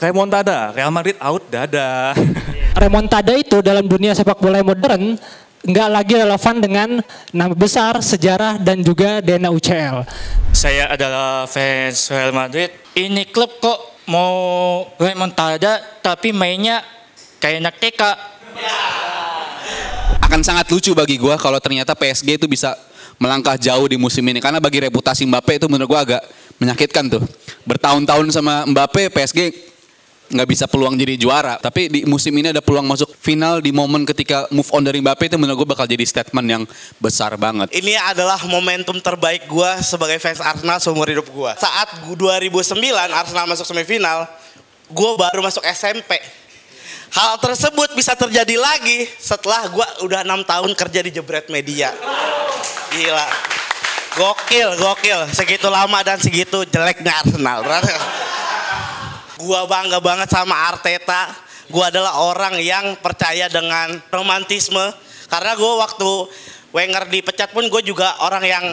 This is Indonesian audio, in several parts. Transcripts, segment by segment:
remontada, Real Madrid out, dadah. Remontada itu dalam dunia sepak bola modern nggak lagi relevan dengan nama besar, sejarah, dan juga DNA UCL. Saya adalah fans Real Madrid. Ini klub kok mau remontada tapi mainnya kayak anak TK. Akan sangat lucu bagi gue kalau ternyata PSG itu bisa melangkah jauh di musim ini. Karena bagi reputasi Mbappe itu menurut gue agak menyakitkan tuh. Bertahun-tahun sama Mbappe, PSG nggak bisa peluang jadi juara. Tapi di musim ini ada peluang masuk final di momen ketika move on dari Mbappe itu menurut gue bakal jadi statement yang besar banget. Ini adalah momentum terbaik gue sebagai fans Arsenal seumur hidup gue. Saat 2009 Arsenal masuk semifinal, gue baru masuk SMP. Hal tersebut bisa terjadi lagi setelah gue udah 6 tahun kerja di Jebret Media. Gila. Gokil. Segitu lama dan segitu jeleknya Arsenal. Gue bangga banget sama Arteta. Gue adalah orang yang percaya dengan romantisme. Karena gue waktu Wenger dipecat pun gue juga orang yang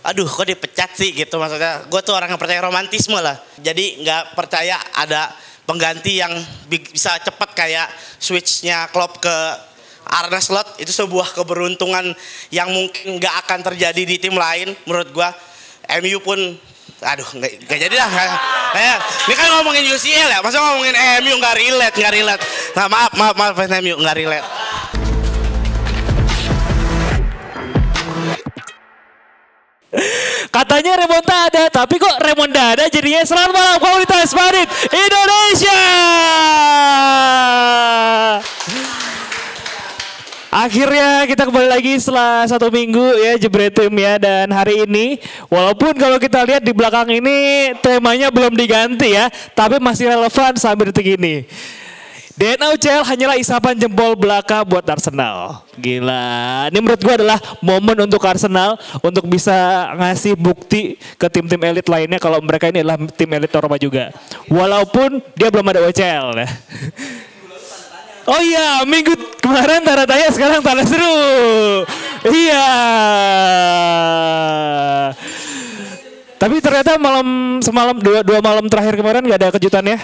aduh kok dipecat sih gitu. Maksudnya gue tuh orang yang percaya romantisme lah. Jadi gak percaya ada pengganti yang bisa cepat kayak switchnya Klopp ke Arne Slot. Itu sebuah keberuntungan yang mungkin gak akan terjadi di tim lain menurut gua. MU pun aduh gak jadi lah. Ini kan ngomongin UCL ya, masa ngomongin MU gak relate. Nah, maaf fans MU gak relate. Katanya remontada, tapi kok remontada jadinya selamat malam komunitas Madrid Indonesia. Akhirnya kita kembali lagi setelah 1 minggu ya Jebret Tim ya. Dan hari ini walaupun kalau kita lihat di belakang ini temanya belum diganti ya, tapi masih relevan sampai detik ini. DNA UCL hanyalah isapan jempol belaka buat Arsenal. Gila, ini menurut gue adalah momen untuk Arsenal untuk bisa ngasih bukti ke tim-tim elit lainnya kalau mereka ini adalah tim elit Eropa juga. Walaupun dia belum ada UCL ya. Oh iya, minggu kemarin tanda tanya, sekarang tanda seru. Iya. Tapi ternyata semalam dua malam terakhir kemarin gak ada kejutan ya.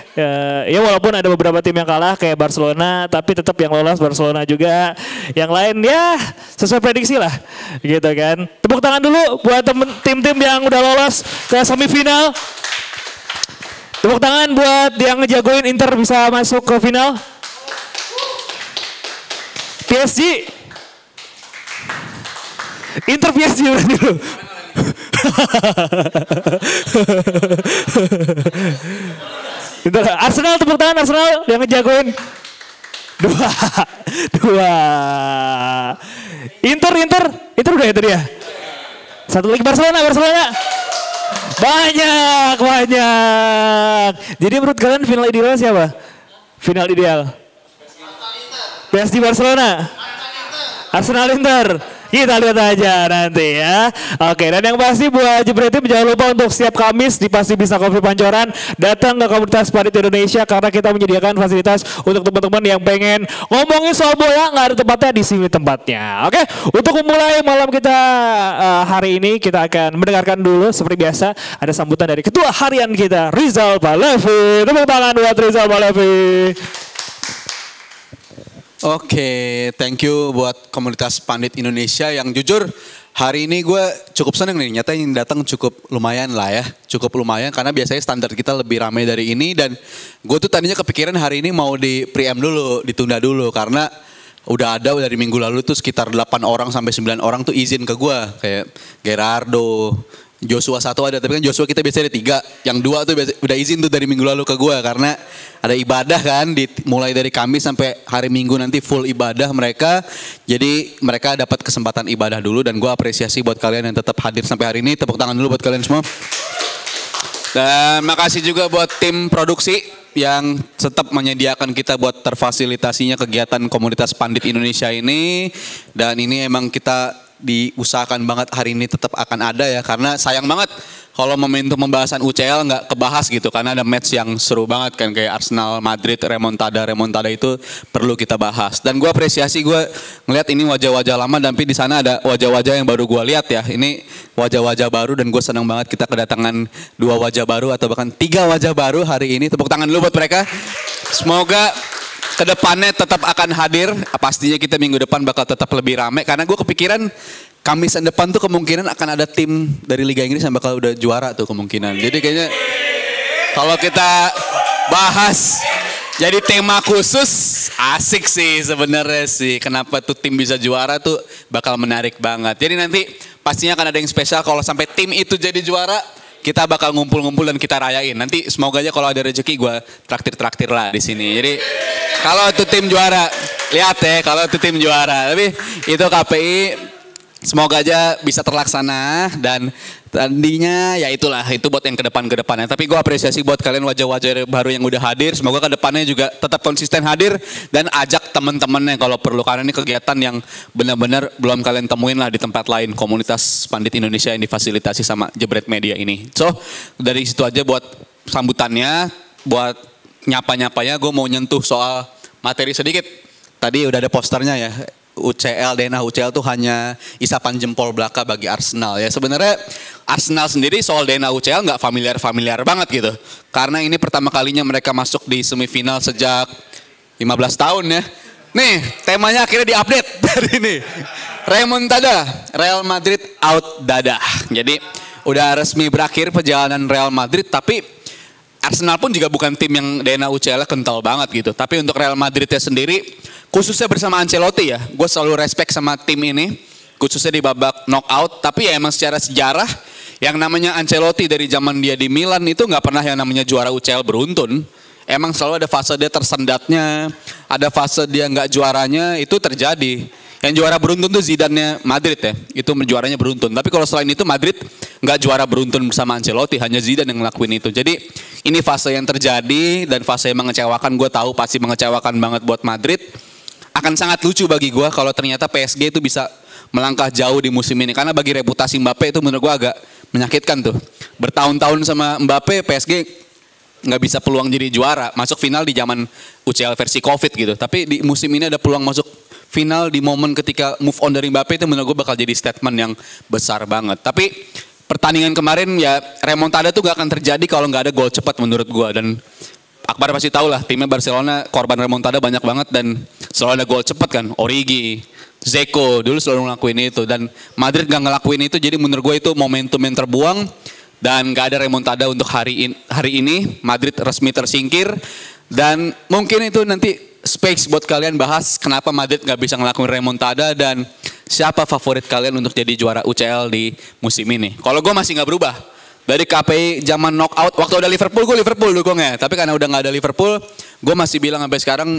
Ya walaupun ada beberapa tim yang kalah kayak Barcelona, tapi tetap yang lolos Barcelona juga. Yang lain ya sesuai prediksi lah, gitu kan. Tepuk tangan dulu buat tim-tim yang udah lolos ke semifinal. Tepuk tangan buat yang ngejagoin Inter bisa masuk ke final. PSG. Inter PSG berarti dulu. Arsenal, tepuk tangan Arsenal yang ngejagoin. Dua. Inter udah ya tadi ya. Satu lagi Barcelona. Banyak. Jadi menurut kalian final idealnya siapa? Final ideal PSG Barcelona, Arsenal Inter. Kita lihat aja nanti ya. Oke, dan yang pasti buat Jebret Tim jangan lupa untuk setiap Kamis di Pasti Bisa Coffee Pancoran datang ke komunitas Madrid Indonesia karena kita menyediakan fasilitas untuk teman-teman yang pengen ngomongin soal bola, nggak ada tempatnya, di sini tempatnya. Oke, untuk memulai malam kita hari ini kita akan mendengarkan dulu seperti biasa ada sambutan dari Ketua Harian kita Rizal Pahlevi. Tepuk tangan buat Rizal Pahlevi. Oke, thank you buat komunitas Pandit Indonesia yang jujur hari ini gue cukup seneng nih. Nyata yang datang cukup lumayan lah ya. Cukup lumayan karena biasanya standar kita lebih ramai dari ini. Dan gue tuh tadinya kepikiran hari ini mau di pre-em dulu, ditunda dulu. Karena udah ada dari minggu lalu tuh sekitar 8 orang sampai 9 orang tuh izin ke gue. Kayak Gerardo, Joshua 1 ada, tapi kan Joshua kita biasanya ada 3. Yang 2 tuh udah izin tuh dari minggu lalu ke gue karena ada ibadah kan, mulai dari Kamis sampai hari Minggu nanti full ibadah mereka. Jadi mereka dapat kesempatan ibadah dulu dan gue apresiasi buat kalian yang tetap hadir sampai hari ini. Tepuk tangan dulu buat kalian semua. Dan makasih juga buat tim produksi yang tetap menyediakan kita buat terfasilitasinya kegiatan komunitas Pandit Indonesia ini. Dan ini emang kita diusahakan banget hari ini tetap akan ada ya, karena sayang banget kalau momentum pembahasan UCL nggak kebahas gitu karena ada match yang seru banget kan kayak Arsenal Madrid remontada itu perlu kita bahas. Dan gue apresiasi gue ngeliat ini wajah-wajah lama tapi di sana ada wajah-wajah yang baru gue lihat ya. Ini wajah-wajah baru dan gue senang banget kita kedatangan 2 wajah baru atau bahkan 3 wajah baru hari ini. Tepuk tangan dulu buat mereka. Semoga kedepannya tetap akan hadir. Pastinya kita minggu depan bakal tetap lebih rame karena gue kepikiran Kamisan depan tuh kemungkinan akan ada tim dari Liga Inggris yang bakal udah juara tuh kemungkinan. Jadi kayaknya kalau kita bahas jadi tema khusus asik sih sebenarnya sih. Kenapa tuh tim bisa juara tuh bakal menarik banget. Jadi nanti pastinya akan ada yang spesial kalau sampai tim itu jadi juara. Kita bakal ngumpul-ngumpul dan kita rayain. Nanti semoga aja kalau ada rezeki gue traktir-traktir lah di sini. Jadi kalau itu tim juara, lihat ya kalau itu tim juara. Tapi itu KPI. Semoga aja bisa terlaksana dan tadinya ya itulah itu buat yang kedepannya. Tapi gue apresiasi buat kalian wajah-wajah baru yang udah hadir. Semoga kedepannya juga tetap konsisten hadir dan ajak teman-temannya kalau perlu karena ini kegiatan yang benar-benar belum kalian temuin lah di tempat lain komunitas Pandit Indonesia yang difasilitasi sama Jebret Media ini. So dari situ aja buat sambutannya, buat nyapa-nyapanya gue mau nyentuh soal materi sedikit. Tadi udah ada posternya ya. UCL, DNA UCL tuh hanya isapan jempol belaka bagi Arsenal ya. Sebenarnya Arsenal sendiri soal DNA UCL nggak familiar banget gitu. Karena ini pertama kalinya mereka masuk di semifinal sejak 15 tahun ya. Nih temanya akhirnya diupdate dari ini. Remontada, Real Madrid out dadah. Jadi udah resmi berakhir perjalanan Real Madrid tapi Arsenal pun juga bukan tim yang DNA UCL kental banget gitu. Tapi untuk Real Madridnya sendiri, khususnya bersama Ancelotti ya, gue selalu respect sama tim ini, khususnya di babak knockout. Tapi ya emang secara sejarah, yang namanya Ancelotti dari zaman dia di Milan itu nggak pernah yang namanya juara UCL beruntun. Emang selalu ada fase dia tersendatnya, ada fase dia nggak juaranya, itu terjadi. Yang juara beruntun tuh Zidane-nya Madrid ya, itu juaranya beruntun. Tapi kalau selain itu Madrid nggak juara beruntun bersama Ancelotti, hanya Zidane yang ngelakuin itu. Jadi ini fase yang terjadi dan fase yang mengecewakan, gue tahu pasti mengecewakan banget buat Madrid. Akan sangat lucu bagi gue kalau ternyata PSG itu bisa melangkah jauh di musim ini. Karena bagi reputasi Mbappe itu menurut gue agak menyakitkan tuh. Bertahun-tahun sama Mbappe, PSG nggak bisa peluang jadi juara. Masuk final di zaman UCL versi Covid gitu. Tapi di musim ini ada peluang masuk final di momen ketika move on dari Mbappe itu menurut gue bakal jadi statement yang besar banget. Tapi pertandingan kemarin ya remontada tuh gak akan terjadi kalau nggak ada gol cepat menurut gue. Dan Akbar pasti tahu lah timnya Barcelona korban remontada banyak banget dan selalu ada gol cepat kan. Origi, Zeko dulu selalu ngelakuin itu dan Madrid gak ngelakuin itu. Jadi menurut gue itu momentum yang terbuang dan gak ada remontada untuk hari ini. Madrid resmi tersingkir dan mungkin itu nanti space buat kalian bahas kenapa Madrid gak bisa ngelakuin remontada dan siapa favorit kalian untuk jadi juara UCL di musim ini. Kalau gue masih gak berubah. Dari KPI zaman knockout, waktu ada Liverpool, gue Liverpool dukungnya. Tapi karena udah gak ada Liverpool, gue masih bilang sampai sekarang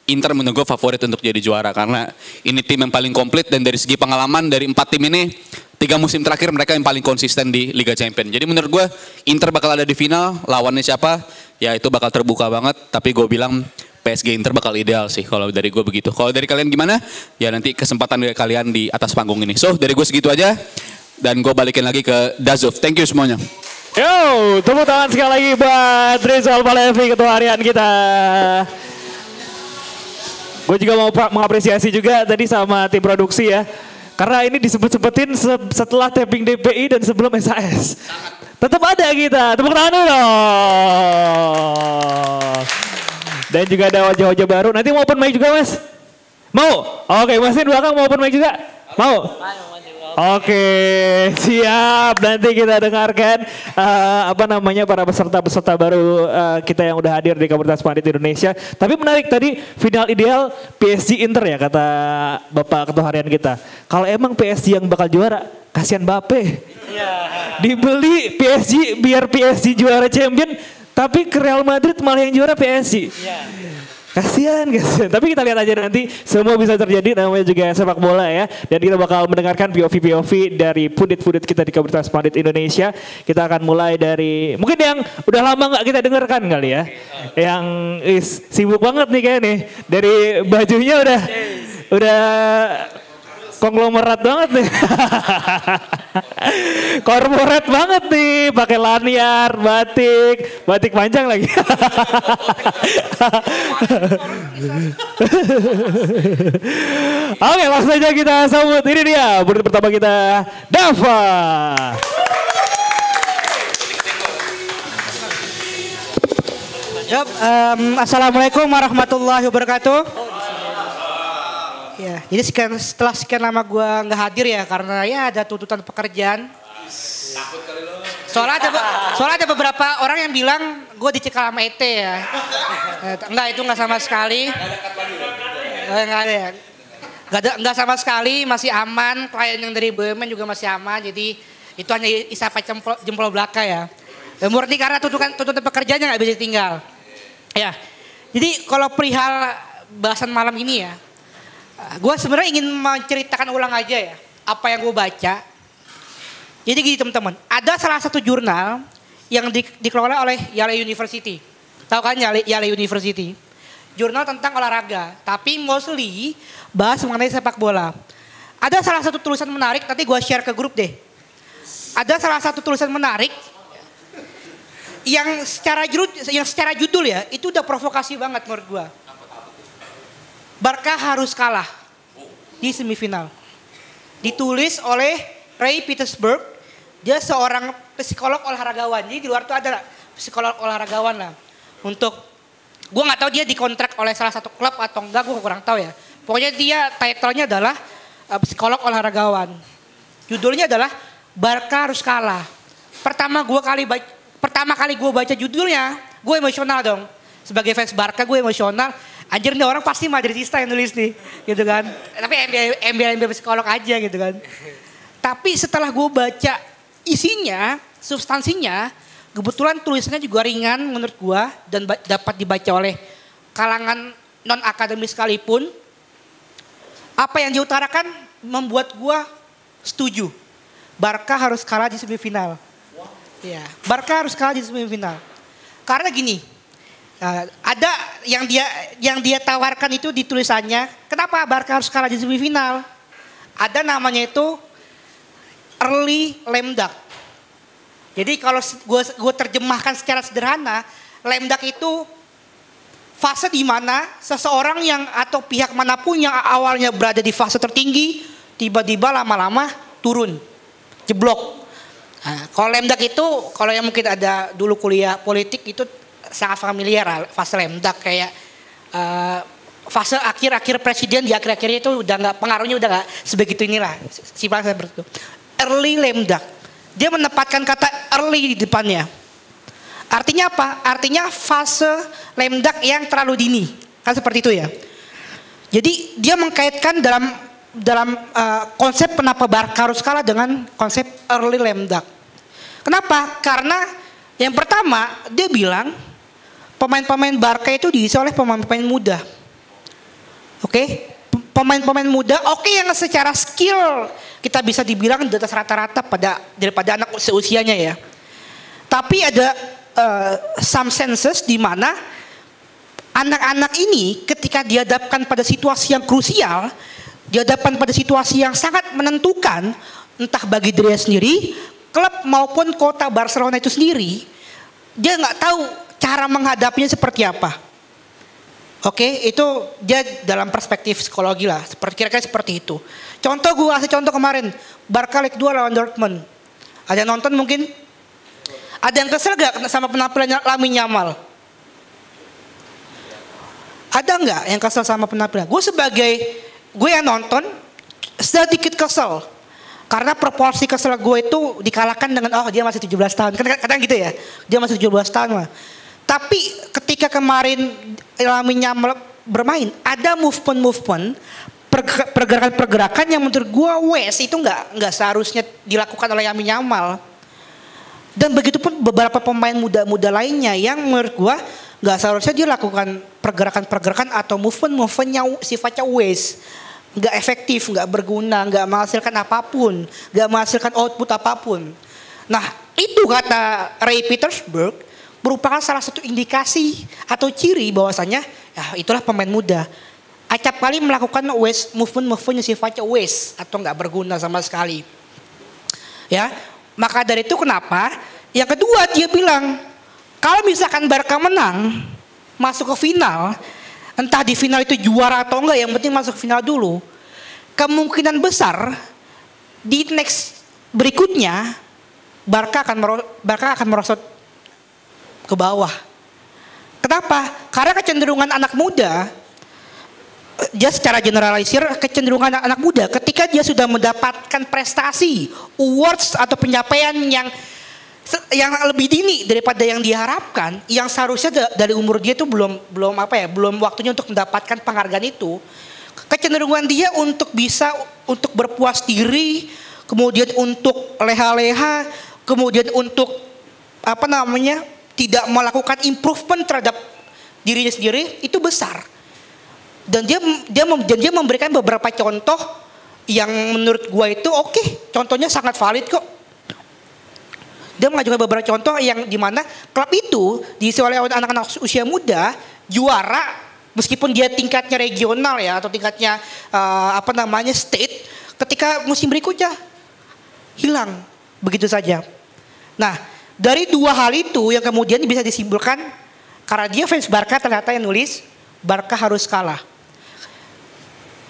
Inter menurut gue favorit untuk jadi juara. Karena ini tim yang paling komplit dan dari segi pengalaman dari 4 tim ini, 3 musim terakhir mereka yang paling konsisten di Liga Champions. Jadi menurut gue Inter bakal ada di final, lawannya siapa? Ya itu bakal terbuka banget, tapi gue bilang PSG Inter bakal ideal sih kalau dari gue begitu. Kalau dari kalian gimana? Ya nanti kesempatan dari kalian di atas panggung ini. So dari gue segitu aja dan gue balikin lagi ke Dazuf. Thank you semuanya. Yo, tepuk tangan sekali lagi buat Rizal Palevi ketua harian kita. Gue juga mau mengapresiasi juga tadi sama tim produksi ya. Karena ini disebut-sebutin setelah taping DPI dan sebelum SAS. Tetap ada kita. Tepuk tangan dulu dong. Dan juga ada wajah-wajah baru. Nanti mau open mic juga mas? Mau? Oke, masnya di belakang mau open mic juga? Mau? Oke, siap. Nanti kita dengarkan para peserta-peserta baru kita yang udah hadir di Komunitas Pandit Indonesia. Tapi menarik tadi final ideal PSG Inter ya kata Bapak Ketua Harian kita. Kalau emang PSG yang bakal juara, kasihan Mbappe. Dibeli PSG biar PSG juara champion. Tapi ke Real Madrid malah yang juara PSG. Kasihan. Tapi kita lihat aja nanti semua bisa terjadi namanya juga sepak bola ya. Dan kita bakal mendengarkan POV dari pundit-pundit kita di Komunitas Pandit Indonesia. Kita akan mulai dari mungkin yang udah lama nggak kita dengarkan kali ya. Yang sibuk banget nih kayak nih. Dari bajunya udah Konglomerat banget nih. Korporat banget nih, pakai lanyar, batik panjang lagi. Oke, langsung aja kita sambut. Ini dia murid pertama kita, Dava. Yap, assalamualaikum warahmatullahi wabarakatuh. Ya, jadi setelah sekian lama gue nggak hadir ya karena ya ada tuntutan pekerjaan. Soalnya ada beberapa orang yang bilang gue dicekal sama ET ya. Enggak, itu nggak sama sekali. Enggak ada ya. Nggak sama sekali, masih aman. Klien yang dari BUMN juga masih aman. Jadi itu hanya isapan jempol belaka ya. Murni karena tuntutan pekerjaannya nggak bisa tinggal. Ya, jadi kalau perihal bahasan malam ini ya, gue sebenarnya ingin menceritakan ulang aja ya apa yang gue baca. Jadi gini teman-teman, ada salah satu jurnal yang dikelola oleh Yale University. Tahu kan Yale University? Jurnal tentang olahraga, tapi mostly bahas mengenai sepak bola. Ada salah satu tulisan menarik, nanti gue share ke grup deh. Ada salah satu tulisan menarik yang secara judul ya, itu udah provokasi banget menurut gue. Barca harus kalah di semifinal. Ditulis oleh Ray Petersburg. Dia seorang psikolog olahragawan. Jadi di luar itu ada psikolog olahragawan lah. Untuk, gue nggak tahu dia dikontrak oleh salah satu klub atau enggak, gue kurang tahu ya. Pokoknya dia title-nya adalah psikolog olahragawan. Judulnya adalah Barca harus kalah. Pertama kali gue baca judulnya, gue emosional dong. Sebagai fans Barca gue emosional. Anjir nih orang pasti Madridista yang nulis nih, gitu kan. Tapi MBA psikolog aja gitu kan. Tapi setelah gue baca isinya, substansinya, kebetulan tulisannya juga ringan menurut gue dan dapat dibaca oleh kalangan non akademis sekalipun. Apa yang diutarakan membuat gue setuju. Barca harus kalah di semifinal. Ya, Barca harus kalah di semifinal. Karena gini, ada yang dia tawarkan itu di tulisannya. Kenapa Barca harus kalah di semifinal? Ada namanya itu early lame duck. Jadi kalau gue terjemahkan secara sederhana, lame duck itu fase di mana seseorang yang atau pihak manapun yang awalnya berada di fase tertinggi, tiba-tiba lama-lama turun, jeblok. Nah, kalau lemdak itu, kalau yang mungkin ada dulu kuliah politik itu sangat familiar fase lemdak kayak fase akhir-akhir presiden di akhir-akhirnya itu udah nggak pengaruhnya udah nggak sebegitu inilah sifatnya seperti itu. Early lemdak, dia menempatkan kata early di depannya. Artinya apa? Artinya fase lemdak yang terlalu dini, kan seperti itu ya. Jadi dia mengkaitkan dalam konsep kenapa Barca harus kalah dengan konsep early lame duck. Kenapa? Karena yang pertama dia bilang pemain-pemain Barca itu diisi oleh pemain-pemain muda. Oke? Pemain-pemain muda yang secara skill kita bisa dibilang di atas rata-rata daripada anak seusianya ya. Tapi ada some senses di mana anak-anak ini ketika dihadapkan pada situasi yang krusial, dihadapkan pada situasi yang sangat menentukan, entah bagi dirinya sendiri, klub maupun kota Barcelona itu sendiri, dia nggak tahu cara menghadapinya seperti apa. Oke, itu dia dalam perspektif psikologi lah, kira-kira seperti itu. Gue kasih contoh kemarin, Barca League 2 lawan Dortmund. Ada yang nonton mungkin? Ada yang kesel gak sama penampilannya Lamine Yamal? Ada nggak yang kesel sama penampilan? Gue yang nonton sedikit kesel. Karena proporsi kesel gue itu dikalahkan dengan dia masih 17 tahun. Kadang gitu ya. Dia masih 17 tahun lah. Tapi ketika kemarin Lamine Yamal bermain, ada movement, pergerakan-pergerakan yang menurut gue itu nggak seharusnya dilakukan oleh Lamine Yamal. Dan begitu pun beberapa pemain muda-muda lainnya yang menurut gue nggak seharusnya dia lakukan pergerakan-pergerakan atau movement yang sifatnya waste, nggak efektif, nggak berguna, nggak menghasilkan apapun, nggak menghasilkan output apapun. Nah itu kata Ray Petersburg merupakan salah satu indikasi atau ciri bahwasanya ya itulah pemain muda. acap kali melakukan waste movement yang sifatnya waste atau nggak berguna sama sekali. Ya, maka dari itu kenapa? Yang kedua dia bilang, kalau misalkan Barca menang, masuk ke final, entah di final itu juara atau enggak, yang penting masuk final dulu. Kemungkinan besar di next berikutnya Barca akan merosot ke bawah. Kenapa? Karena kecenderungan anak muda, dia secara generalisir kecenderungan anak muda ketika dia sudah mendapatkan prestasi, awards atau pencapaian yang lebih dini daripada yang diharapkan, yang seharusnya dari umur dia itu belum waktunya untuk mendapatkan penghargaan itu. Kecenderungan dia untuk berpuas diri, kemudian untuk leha-leha, kemudian untuk tidak melakukan improvement terhadap dirinya sendiri itu besar. Dan dia memberikan beberapa contoh yang menurut gua itu oke, contohnya sangat valid kok. Dia mengajukan beberapa contoh yang dimana klub itu diisi oleh anak-anak usia muda juara meskipun dia tingkatnya regional ya atau tingkatnya state, ketika musim berikutnya hilang begitu saja. Nah, dari dua hal itu yang kemudian bisa disimpulkan karena dia fans Barca ternyata yang nulis Barca harus kalah.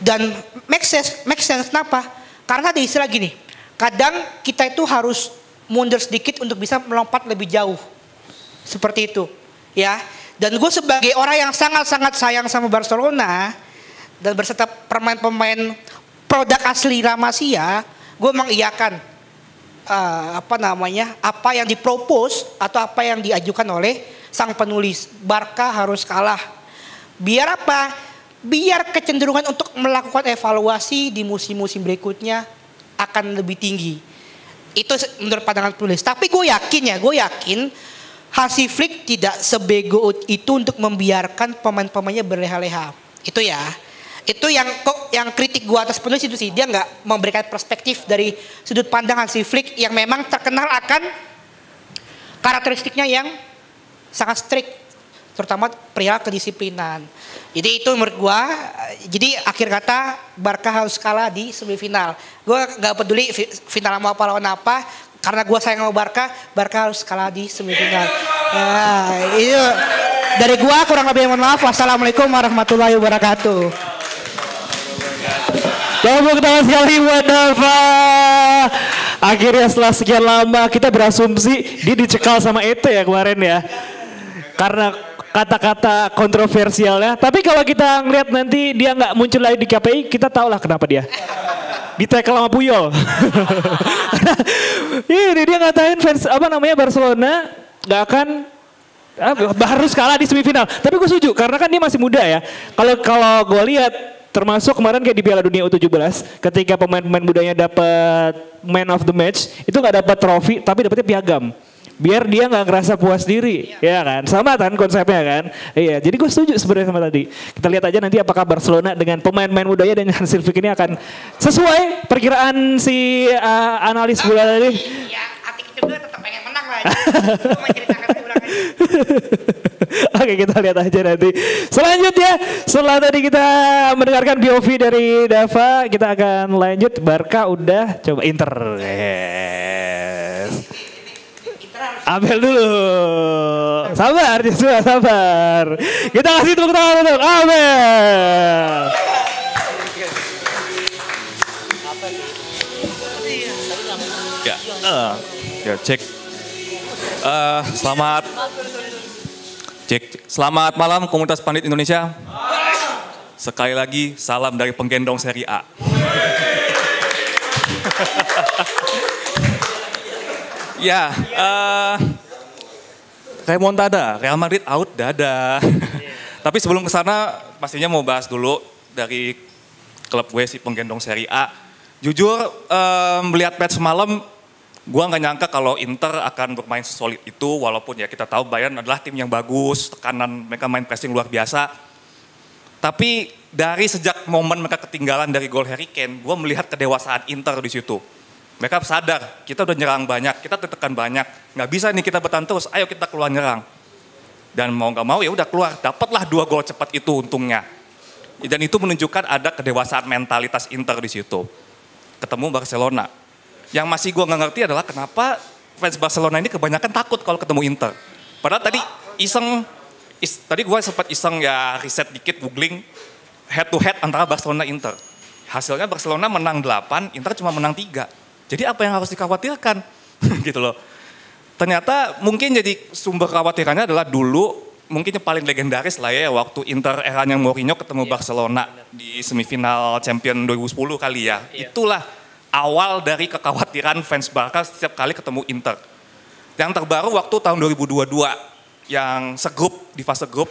Dan make sense kenapa? Karena ada istilah gini, kadang kita itu harus mundur sedikit untuk bisa melompat lebih jauh. Seperti itu, ya. Dan gue sebagai orang yang sangat-sangat sayang sama Barcelona dan berserta pemain-pemain produk asli La Masia, gue mengiyakan apa yang dipropose atau apa yang diajukan oleh sang penulis. Barca harus kalah. Biar apa? Biar kecenderungan untuk melakukan evaluasi di musim-musim berikutnya akan lebih tinggi. Itu menurut pandangan penulis. Tapi gue yakin Hansi Flick tidak sebego itu untuk membiarkan pemain-pemainnya berleha-leha. Itu ya. Itu yang kritik gue atas penulis itu sih. Dia nggak memberikan perspektif dari sudut pandang Hansi Flick yang memang terkenal akan karakteristiknya yang sangat strict, terutama perihal kedisiplinan. Jadi itu menurut gue. Jadi akhir kata Barca harus kalah di semifinal. Gue nggak peduli final mau apa lawan apa, karena gue sayang sama Barca harus kalah di semifinal. Itu dari gue, kurang lebih mohon maaf. Wassalamualaikum warahmatullahi wabarakatuh. Tepuk tangan sekali buat Dava. Akhirnya setelah sekian lama kita berasumsi dia dicekal sama Ete ya kemarin ya. Karena kata-kata kontroversialnya. Tapi kalau kita ngeliat nanti dia nggak muncul lagi di KPI, kita tahu lah kenapa dia. Ditekel sama Puyol. Ini dia ngatain fans Barcelona nggak akan harus kalah di semifinal. Tapi gue setuju karena kan dia masih muda ya. Kalau gue lihat termasuk kemarin kayak di Piala Dunia U17 ketika pemain-pemain mudanya dapat man of the match itu nggak dapat trofi tapi dapetnya piagam. Biar dia nggak ngerasa puas diri, ya kan? Sama kan konsepnya kan? Iya, jadi gue setuju sebenarnya sama tadi. Kita lihat aja nanti apakah Barcelona dengan pemain-pemain mudanya dan Hansi Flick ini akan sesuai perkiraan si analis bola tadi. Ya, hati kita tetap pengen menang lah. Oke, kita lihat aja nanti. Selanjutnya, setelah tadi kita mendengarkan POV dari Dava, kita akan lanjut. Barca udah, coba Inter. Yes. Abel dulu. Sabar, Joshua, sabar. Kita kasih tepuk tangan untuk Abel. Ya, cek. Selamat malam komunitas pandit Indonesia. Sekali lagi salam dari penggendong Serie A. Ya, remontada, Real Madrid out, dadah. Tapi sebelum ke sana pastinya mau bahas dulu dari klub gue si penggendong Serie A. Jujur melihat match semalam, gue nggak nyangka kalau Inter akan bermain sesolid itu, walaupun ya kita tahu Bayern adalah tim yang bagus, tekanan mereka main pressing luar biasa. Tapi dari sejak momen mereka ketinggalan dari gol Harry Kane, gue melihat kedewasaan Inter di situ. Mereka sadar, kita udah nyerang banyak, kita tertekan banyak, nggak bisa nih kita bertahan terus, ayo kita keluar nyerang. Dan mau nggak mau ya udah keluar, dapatlah 2 gol cepat itu untungnya. Dan itu menunjukkan ada kedewasaan mentalitas Inter di situ. Ketemu Barcelona. Yang masih gue nggak ngerti adalah kenapa fans Barcelona ini kebanyakan takut kalau ketemu Inter. Padahal tadi tadi gue sempat iseng ya riset dikit, googling head to head antara Barcelona Inter. Hasilnya Barcelona menang 8, Inter cuma menang 3. Jadi apa yang harus dikhawatirkan? Gitu loh. Ternyata mungkin jadi sumber kekhawatirannya adalah dulu mungkin yang paling legendaris lah ya waktu Inter eranya Mourinho ketemu Barcelona di semifinal Champion 2010 kali ya. Itulah awal dari kekhawatiran fans Barca setiap kali ketemu Inter. Yang terbaru waktu tahun 2022 yang segrup di fase grup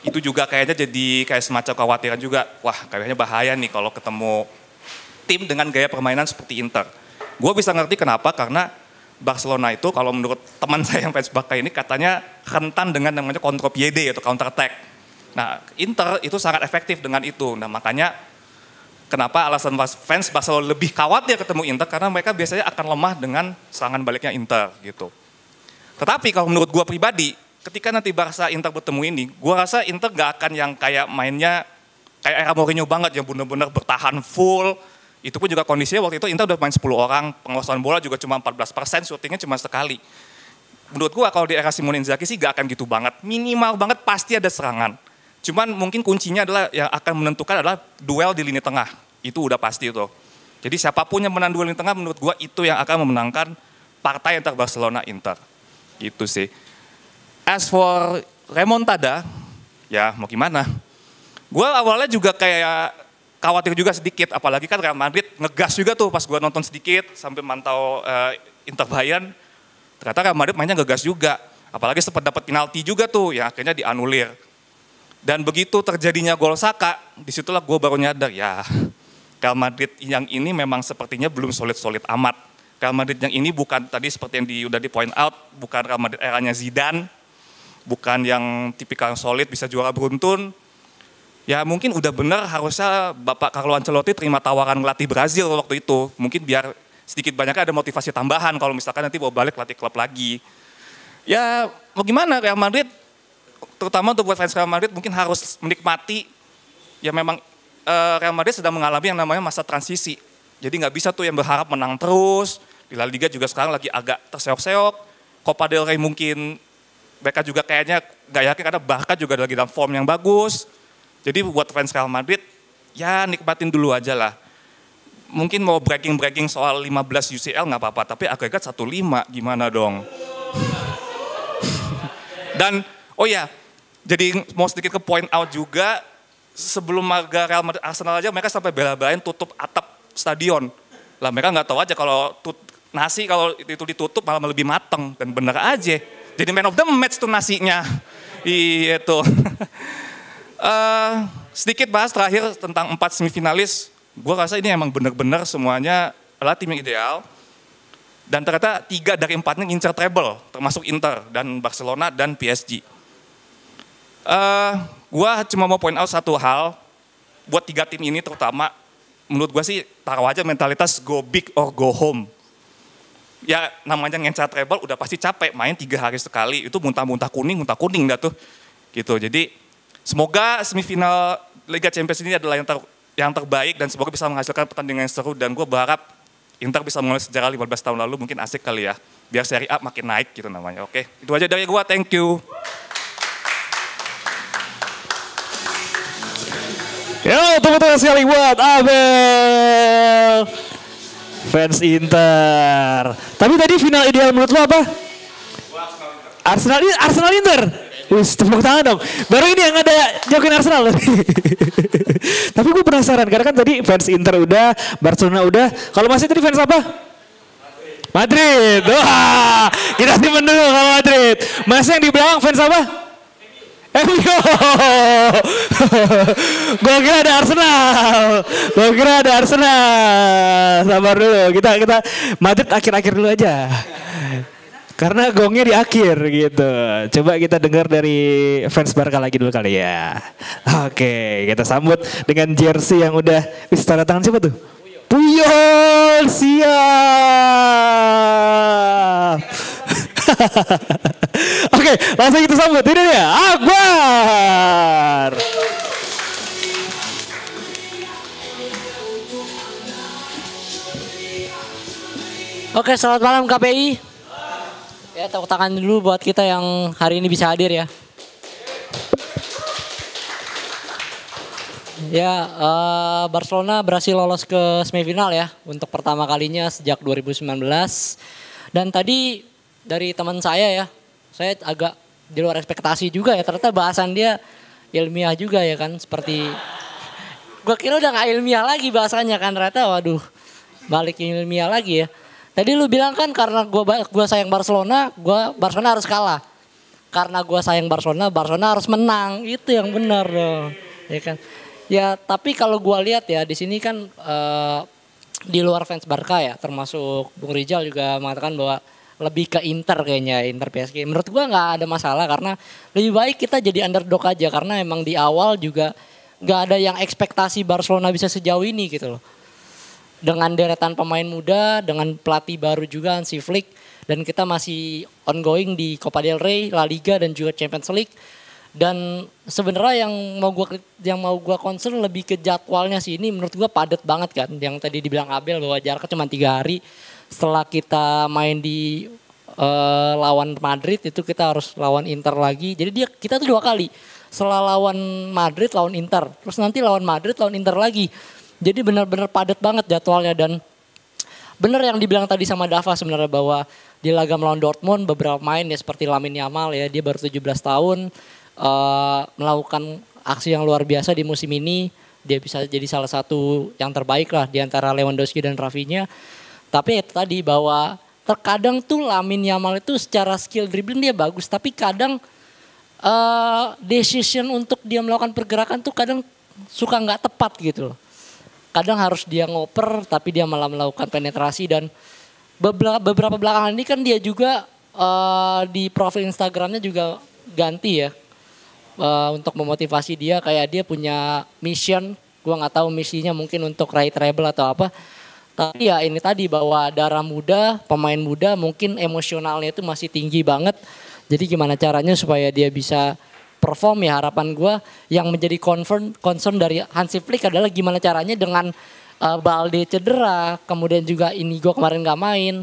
itu juga kayaknya jadi kayak semacam kekhawatiran juga. Wah kayaknya bahaya nih kalau ketemu tim dengan gaya permainan seperti Inter. Gue bisa ngerti kenapa karena Barcelona itu kalau menurut teman saya yang fans Barca ini katanya rentan dengan namanya contre-piede atau counter attack. Nah Inter itu sangat efektif dengan itu. Nah makanya kenapa alasan fans Barcelona lebih khawatir ketemu Inter karena mereka biasanya akan lemah dengan serangan baliknya Inter gitu. Tetapi kalau menurut gue pribadi ketika nanti Barca Inter bertemu ini, gue rasa Inter gak akan yang kayak mainnya kayak era Mourinho banget yang benar-benar bertahan full. Itu pun juga kondisinya waktu itu Inter udah main 10 orang, penguasaan bola juga cuma 14%, syutingnya cuma sekali. Menurut gua kalau di era Simone Inzaghi sih gak akan gitu banget. Minimal banget pasti ada serangan. Cuman mungkin kuncinya adalah yang akan menentukan adalah duel di lini tengah. Itu udah pasti tuh. Jadi siapapun yang menang duel lini tengah menurut gua itu yang akan memenangkan partai antara Barcelona Inter. Gitu sih. As for remontada, ya mau gimana. Gua awalnya juga kayak khawatir juga sedikit, apalagi kan Real Madrid ngegas juga tuh pas gue nonton sedikit sambil mantau Inter Bayern. Ternyata Real Madrid mainnya ngegas juga, apalagi sempat dapat penalti juga tuh yang akhirnya dianulir. Dan begitu terjadinya gol Saka, disitulah gue baru nyadar ya Real Madrid yang ini memang sepertinya belum solid-solid amat. Real Madrid yang ini bukan tadi seperti yang udah di point out, bukan Real Madrid eranya Zidane, bukan yang tipikal solid bisa juara beruntun. Ya mungkin udah bener harusnya Bapak Carlo Ancelotti terima tawaran ngelatih Brazil waktu itu. Mungkin biar sedikit banyaknya ada motivasi tambahan kalau misalkan nanti mau balik latih klub lagi. Ya mau gimana Real Madrid, terutama untuk buat fans Real Madrid mungkin harus menikmati. Ya memang Real Madrid sedang mengalami yang namanya masa transisi. Jadi nggak bisa tuh yang berharap menang terus. Di La Liga juga sekarang lagi agak terseok-seok. Copa del Rey mungkin mereka juga kayaknya nggak yakin karena Barca juga lagi dalam form yang bagus. Jadi buat fans Real Madrid, ya nikmatin dulu aja lah. Mungkin mau bragging soal 15 UCL nggak apa-apa, tapi agregat 1-5 gimana dong? Dan, oh ya, jadi mau sedikit ke point out juga, sebelum marga Real Madrid Arsenal aja mereka sampai bela-belain tutup atap stadion. Lah mereka nggak tahu aja kalau nasi kalau itu ditutup malah lebih mateng, dan bener aja. Jadi man of the match tuh nasinya. Iya tuh. Sedikit bahas terakhir tentang 4 semifinalis. Gue rasa ini emang benar-benar semuanya adalah tim yang ideal. Dan ternyata 3 dari 4-nya ngincer treble, termasuk Inter dan Barcelona dan PSG. Gue cuma mau point out satu hal, buat 3 tim ini terutama, menurut gue sih taruh aja mentalitas go big or go home. Ya namanya ngincer treble udah pasti capek, main 3 hari sekali, itu muntah-muntah kuning dah tuh. Gitu, jadi semoga semifinal Liga Champions ini adalah yang terbaik dan semoga bisa menghasilkan pertandingan yang seru dan gue berharap Inter bisa mulai sejarah 15 tahun lalu mungkin asik kali ya. Biar Serie A makin naik gitu namanya. Oke, itu aja dari gue, thank you. Yo, tepuk tangan sekali buat Abel. Fans Inter. Tapi tadi final ideal menurut lo apa? Arsenal Inter. Wih, tepuk tangan dong. Baru ini yang ada jokin Arsenal. Tapi gue penasaran karena kan tadi fans Inter udah, Barcelona udah. Kalau masih tadi fans apa? Madrid. Wah, kita simpen dulu kalau Madrid. Masih yang di belakang fans apa? MU. Gue kira ada Arsenal. Sabar dulu. Kita Madrid akhir-akhir dulu aja. Karena gongnya di akhir gitu. Coba kita dengar dari fans Barca lagi dulu kali ya. Oke, kita sambut dengan jersey yang udah. Tanda tangan siapa tuh? Puyol, siap. Oke, langsung kita sambut. Ini dia, Akbar. Oke, selamat malam KPI. Ya, tepuk tangan dulu buat kita yang hari ini bisa hadir ya. Ya, Barcelona berhasil lolos ke semifinal ya untuk pertama kalinya sejak 2019. Dan tadi dari teman saya ya, saya agak di luar ekspektasi juga ya. Ternyata bahasan dia ilmiah juga ya kan, seperti gue kira udah gak ilmiah lagi bahasanya kan, ternyata waduh balik ilmiah lagi ya. Tadi lu bilang kan karena gua sayang Barcelona harus kalah. Karena gua sayang Barcelona harus menang. Itu yang benar dong. Ya kan. Ya tapi kalau gua lihat ya di sini kan di luar fans Barca ya, termasuk Bung Rizal juga mengatakan bahwa lebih ke Inter kayaknya, Inter PSG. Menurut gua nggak ada masalah karena lebih baik kita jadi underdog aja karena emang di awal juga nggak ada yang ekspektasi Barcelona bisa sejauh ini gitu loh. Dengan deretan pemain muda, dengan pelatih baru juga Hansi Flick, dan kita masih ongoing di Copa del Rey, La Liga dan juga Champions League. Dan sebenarnya yang mau gua concern lebih ke jadwalnya sih, ini menurut gua padat banget kan. Yang tadi dibilang Abel bahwa jaraknya cuma 3 hari setelah kita main di lawan Madrid, itu kita harus lawan Inter lagi. Jadi kita tuh 2 kali. Setelah lawan Madrid lawan Inter, terus nanti lawan Madrid lawan Inter lagi. Jadi benar-benar padat banget jadwalnya, dan benar yang dibilang tadi sama Dava sebenarnya bahwa di laga melawan Dortmund beberapa main ya seperti Lamine Yamal ya, dia baru 17 tahun melakukan aksi yang luar biasa di musim ini. Dia bisa jadi salah satu yang terbaik lah di antara Lewandowski dan Rafinha. Tapi itu tadi bahwa terkadang tuh Lamine Yamal itu secara skill dribbling dia bagus, tapi kadang decision untuk dia melakukan pergerakan tuh kadang suka nggak tepat gitu loh. Kadang harus dia ngoper tapi dia malah melakukan penetrasi, dan beberapa belakangan ini kan dia juga di profil Instagramnya juga ganti ya untuk memotivasi dia, kayak dia punya mission, gua nggak tahu misinya mungkin untuk raih treble atau apa. Tapi ya ini tadi bahwa darah muda, pemain muda mungkin emosionalnya itu masih tinggi banget. Jadi gimana caranya supaya dia bisa perform ya, harapan gue yang menjadi concern dari Hansi Flick adalah gimana caranya dengan Balde cedera, kemudian juga Inigo kemarin gak main.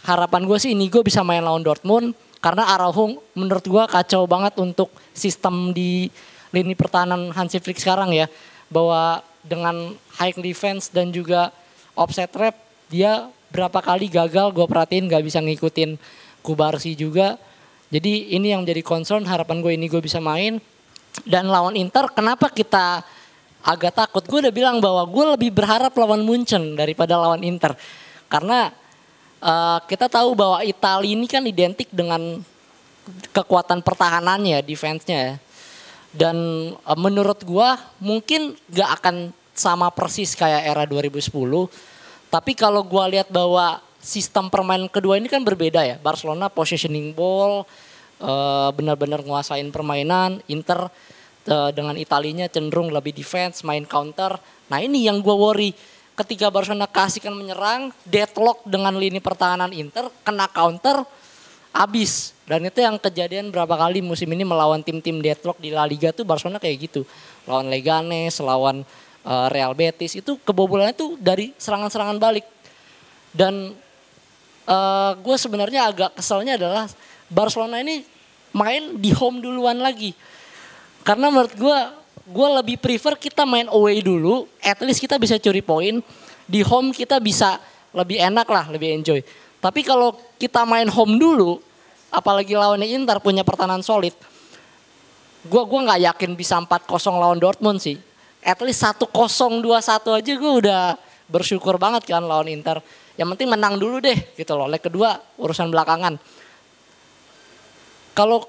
Harapan gue sih Inigo bisa main lawan Dortmund karena Araujo menurut gue kacau banget untuk sistem di lini pertahanan Hansi Flick sekarang ya. Bahwa dengan high defense dan juga offset trap dia berapa kali gagal gue perhatiin gak bisa ngikutin Kubarsi juga. Jadi ini yang menjadi concern, harapan gue ini gue bisa main. Dan lawan Inter kenapa kita agak takut? Gue udah bilang bahwa gue lebih berharap lawan Munchen daripada lawan Inter. Karena kita tahu bahwa Italia ini kan identik dengan kekuatan pertahanannya, defense-nya. Dan menurut gue mungkin gak akan sama persis kayak era 2010. Tapi kalau gue lihat bahwa sistem permainan kedua ini kan berbeda ya. Barcelona positioning ball, benar-benar nguasain permainan. Inter dengan Italinya cenderung lebih defense, main counter. Nah ini yang gue worry. Ketika Barcelona kasihkan menyerang, deadlock dengan lini pertahanan Inter, kena counter, habis. Dan itu yang kejadian berapa kali musim ini melawan tim-tim deadlock di La Liga tuh Barcelona kayak gitu. Lawan Leganes, lawan Real Betis, itu kebobolannya tuh dari serangan-serangan balik. Dan gue sebenarnya agak keselnya adalah Barcelona ini main di home duluan lagi. Karena menurut gue lebih prefer kita main away dulu, at least kita bisa curi poin. Di home kita bisa lebih enak lah, lebih enjoy. Tapi kalau kita main home dulu, apalagi lawannya Inter punya pertahanan solid, gue nggak yakin bisa 4-0 lawan Dortmund sih. At least 1-0, 2-1 aja gue udah bersyukur banget kan lawan Inter. Yang penting menang dulu deh gitu loh. Leg kedua urusan belakangan. Kalau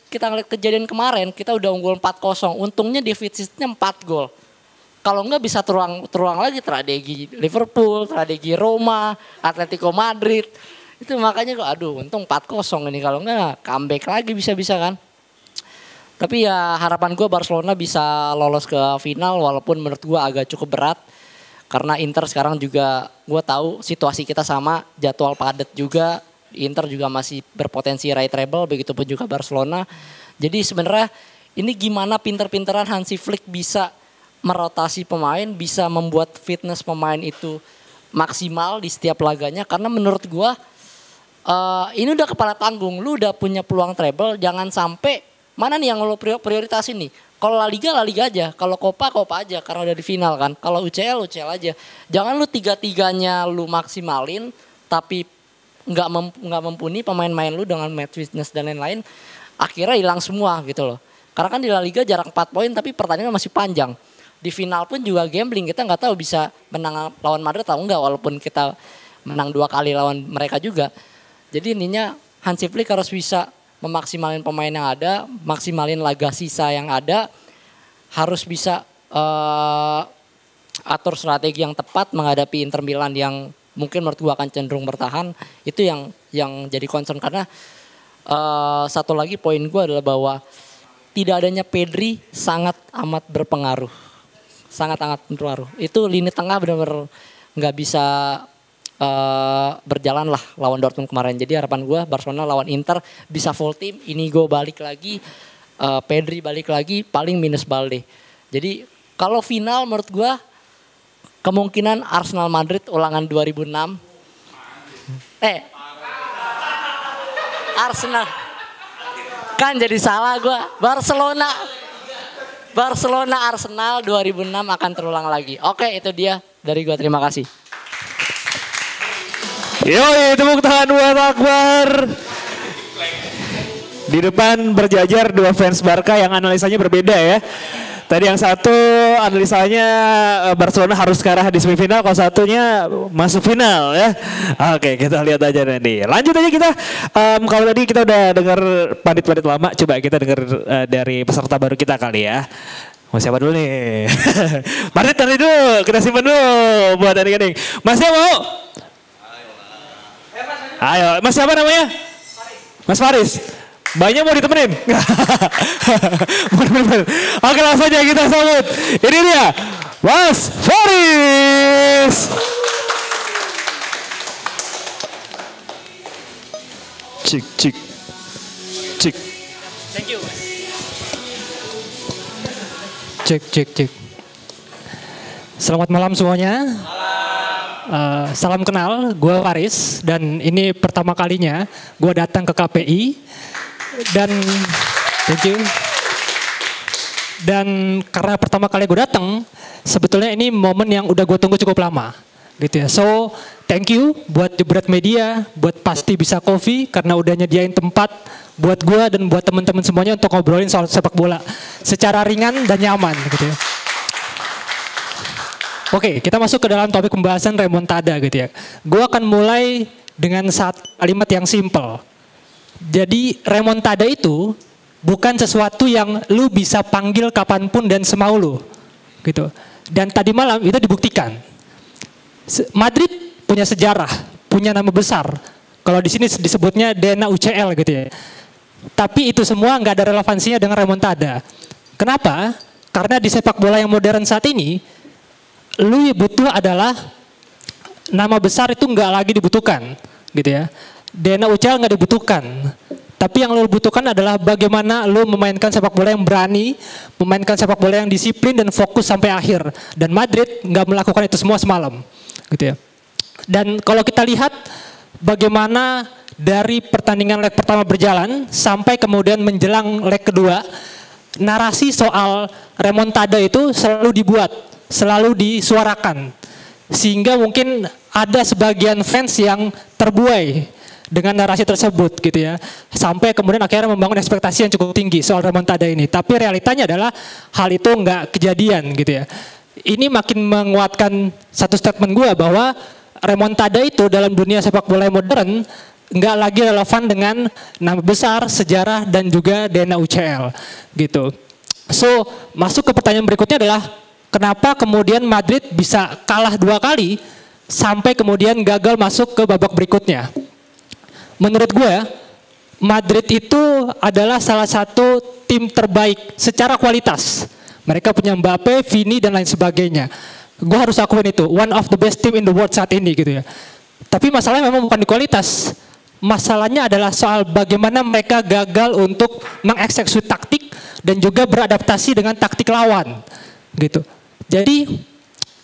kita ngeliat kejadian kemarin kita udah unggul 4-0. Untungnya defisitnya 4 gol. Kalau enggak bisa terulang lagi tragedi Liverpool, tragedi Roma, Atletico Madrid. Itu makanya kok aduh untung 4-0 ini. Kalau enggak comeback lagi bisa-bisa kan. Tapi ya harapan gue Barcelona bisa lolos ke final walaupun menurut gue agak cukup berat. Karena Inter sekarang juga gue tahu situasi kita sama, jadwal padat juga. Inter juga masih berpotensi raih treble, begitupun juga Barcelona. Jadi sebenarnya ini gimana pinter-pinteran Hansi Flick bisa merotasi pemain, bisa membuat fitness pemain itu maksimal di setiap laganya karena menurut gua ini udah kepala tanggung, lu udah punya peluang treble, jangan sampai mana nih yang lu prioritasin nih. Kalau La Liga aja, kalau Copa aja karena udah di final kan. Kalau UCL aja. Jangan lu tiga-tiganya lu maksimalin tapi nggak mumpuni pemain-pemain lu dengan match fitness dan lain-lain, akhirnya hilang semua gitu loh. Karena kan di La Liga jarak 4 poin tapi pertandingan masih panjang. Di final pun juga gambling, kita nggak tahu bisa menang lawan Madrid atau enggak walaupun kita menang 2 kali lawan mereka juga. Jadi intinya Hansi Flick harus bisa memaksimalin pemain yang ada, maksimalin laga sisa yang ada, harus bisa atur strategi yang tepat menghadapi Inter Milan yang mungkin menurut gua akan cenderung bertahan. Itu yang jadi concern karena satu lagi poin gua adalah bahwa tidak adanya Pedri sangat amat berpengaruh. Sangat berpengaruh. Itu lini tengah benar-benar nggak bisa berjalan lah lawan Dortmund kemarin. Jadi harapan gue Barcelona lawan Inter bisa full team. Inigo balik lagi, Pedri balik lagi, paling minus Balde. Jadi kalau final menurut gue kemungkinan Arsenal Madrid ulangan 2006. Arsenal. Kan jadi salah gue. Barcelona Arsenal 2006 akan terulang lagi. Oke, itu dia dari gue. Terima kasih. Yoi, tepuk tangan buat Akbar. Di depan berjajar 2 fans Barca yang analisanya berbeda ya. Tadi yang satu analisanya Barcelona harus ke arah di semifinal, kalau satunya masuk final ya. Oke, kita lihat aja nanti. Lanjut aja kita. Kalau tadi kita udah dengar pandit-pandit lama, coba kita dengar dari peserta baru kita kali ya. Mau siapa dulu nih? Pandit tadi dulu, kita simpan dulu buat adik-adik. Masnya mau? Ayo, Mas siapa namanya? Mas Faris. Banyak mau ditemenin? Mau ditemenin. Oke, langsung aja kita sambut. Ini dia, Mas Faris. Cik. Thank you. Cek. Selamat malam semuanya. Salam kenal, gue Faris dan ini pertama kalinya gue datang ke KPI dan thank you. Dan karena pertama kali gue datang, sebetulnya ini momen yang udah gue tunggu cukup lama, gitu ya. So thank you buat Jebret Media, buat Pasti Bisa Coffee karena udah nyediain tempat buat gue dan buat teman-teman semuanya untuk ngobrolin soal sepak bola secara ringan dan nyaman, gitu ya. Oke, kita masuk ke dalam topik pembahasan remontada gitu ya. Gue akan mulai dengan satu kalimat yang simple. Jadi remontada itu bukan sesuatu yang lu bisa panggil kapanpun dan semau lu. Gitu. Dan tadi malam itu dibuktikan. Madrid punya sejarah, punya nama besar. Kalau di sini disebutnya DNA UCL gitu ya. Tapi itu semua nggak ada relevansinya dengan remontada. Kenapa? Karena di sepak bola yang modern saat ini lu butuh adalah nama besar itu nggak lagi dibutuhkan, gitu ya. DNA UCL nggak dibutuhkan, tapi yang lu butuhkan adalah bagaimana lu memainkan sepak bola yang berani, memainkan sepak bola yang disiplin dan fokus sampai akhir. Dan Madrid nggak melakukan itu semua semalam, gitu ya. Dan kalau kita lihat bagaimana dari pertandingan leg pertama berjalan sampai kemudian menjelang leg kedua, narasi soal remontada itu selalu dibuat, selalu disuarakan, sehingga mungkin ada sebagian fans yang terbuai dengan narasi tersebut gitu ya, sampai kemudian akhirnya membangun ekspektasi yang cukup tinggi soal remontada ini. Tapi realitanya adalah hal itu nggak kejadian gitu ya. Ini makin menguatkan satu statement gue bahwa remontada itu dalam dunia sepak bola modern nggak lagi relevan dengan nama besar, sejarah dan juga DNA UCL gitu. So masuk ke pertanyaan berikutnya adalah kenapa kemudian Madrid bisa kalah 2 kali sampai kemudian gagal masuk ke babak berikutnya? Menurut gue, Madrid itu adalah salah satu tim terbaik secara kualitas. Mereka punya Mbappe, Vini dan lain sebagainya. Gue harus akuin itu, one of the best team in the world saat ini gitu ya. Tapi masalahnya memang bukan di kualitas. Masalahnya adalah soal bagaimana mereka gagal untuk mengeksekusi taktik dan juga beradaptasi dengan taktik lawan gitu. Jadi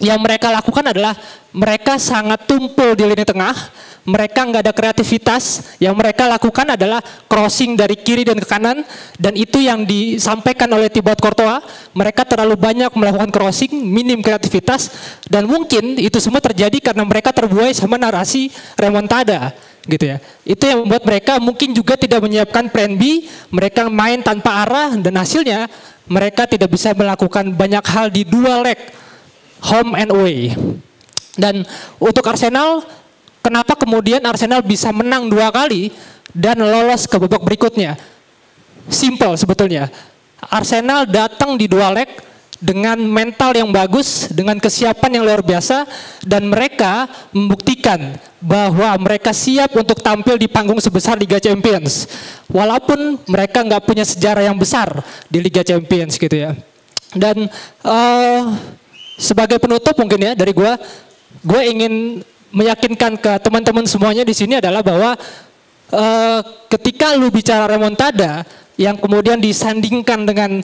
yang mereka lakukan adalah mereka sangat tumpul di lini tengah, mereka nggak ada kreativitas, yang mereka lakukan adalah crossing dari kiri dan ke kanan, dan itu yang disampaikan oleh Thibaut Courtois, mereka terlalu banyak melakukan crossing, minim kreativitas, dan mungkin itu semua terjadi karena mereka terbuai sama narasi remontada, gitu ya. Itu yang membuat mereka mungkin juga tidak menyiapkan plan B, mereka main tanpa arah, dan hasilnya mereka tidak bisa melakukan banyak hal di dua leg, home and away. Dan untuk Arsenal, kenapa kemudian Arsenal bisa menang 2 kali dan lolos ke babak berikutnya? Simple sebetulnya. Arsenal datang di 2 leg dengan mental yang bagus, dengan kesiapan yang luar biasa, dan mereka membuktikan bahwa mereka siap untuk tampil di panggung sebesar Liga Champions. Walaupun mereka nggak punya sejarah yang besar di Liga Champions gitu ya. Dan sebagai penutup mungkin ya dari gue ingin meyakinkan ke teman-teman semuanya di sini adalah bahwa ketika lu bicara remontada yang kemudian disandingkan dengan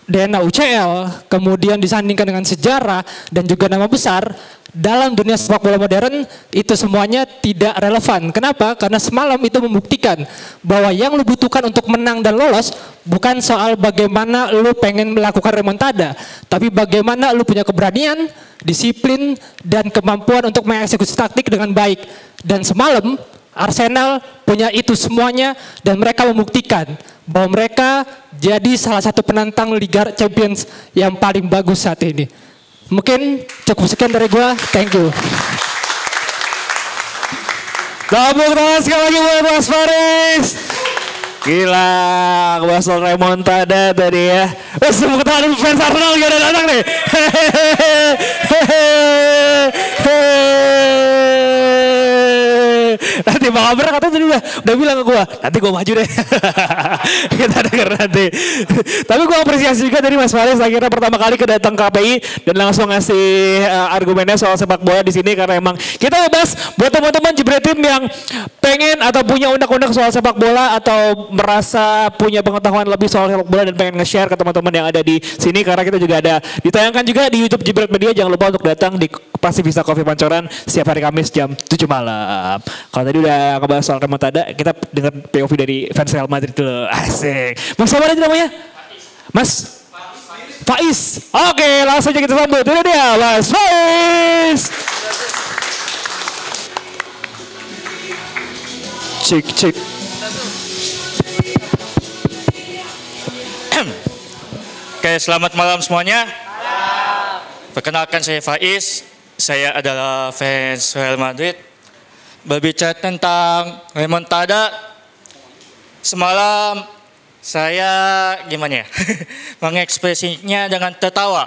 DNA UCL, kemudian disandingkan dengan sejarah dan juga nama besar, dalam dunia sepak bola modern itu semuanya tidak relevan. Kenapa? Karena semalam itu membuktikan bahwa yang lu butuhkan untuk menang dan lolos bukan soal bagaimana lu pengen melakukan remontada, tapi bagaimana lu punya keberanian, disiplin, dan kemampuan untuk mengeksekusi taktik dengan baik. Dan semalam Arsenal punya itu semuanya dan mereka membuktikan bahwa mereka jadi salah satu penantang Liga Champions yang paling bagus saat ini. Mungkin cukup sekian dari gua. Thank you. Tepuk tangan sekali lagi buat Mas Faris. Gila, bahas soal remontada tadi ya. Tepuk tangan fans Arsenal gak ada datang nih. Nanti Bang Abra katanya tadi udah bilang ke gue, nanti gue maju deh. Kita denger nanti. Tapi gue apresiasi juga dari Mas Faris akhirnya pertama kali kedatang KPI dan langsung ngasih argumennya soal sepak bola di sini, karena emang kita bahas buat teman-teman Jebret Tim yang pengen atau punya unek-unek soal sepak bola atau merasa punya pengetahuan lebih soal sepak bola dan pengen nge-share ke teman-teman yang ada di sini, karena kita juga ada ditayangkan juga di YouTube Jebret Media. Jangan lupa untuk datang di Pasti Bisa Coffee Pancoran setiap hari Kamis jam 7 malam. Kalau tadi udah ngebahas soal remontada, kita dengar POV dari fans Real Madrid dulu. Asik. Mas siapa tadi namanya? Mas Faiz. Oke, langsung aja kita sambut. Ini dia Mas Faiz. Cik. Oke, selamat malam semuanya. Perkenalkan, saya Faiz. Saya adalah fans Real Madrid. Berbicara tentang remontada, semalam saya gimana ya? Mengekspresinya dengan tertawa.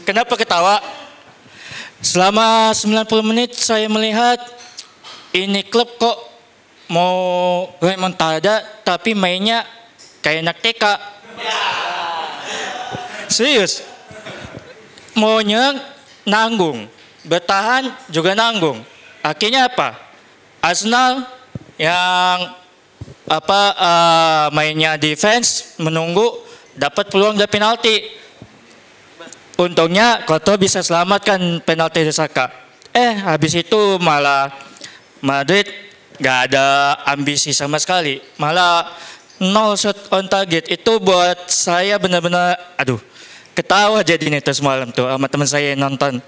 Kenapa ketawa? Selama 90 menit saya melihat ini klub kok mau remontada tapi mainnya kayak anak TK. Serius. Mau nyerang nanggung, bertahan juga nanggung. Akhirnya apa? Arsenal yang mainnya defense menunggu dapat peluang dari penalti. Untungnya Courtois bisa selamatkan penalti dari Saka. Habis itu malah Madrid gak ada ambisi sama sekali. Malah 0 shot on target. Itu buat saya benar-benar ketawa jadinya itu semalam tuh sama teman saya yang nonton.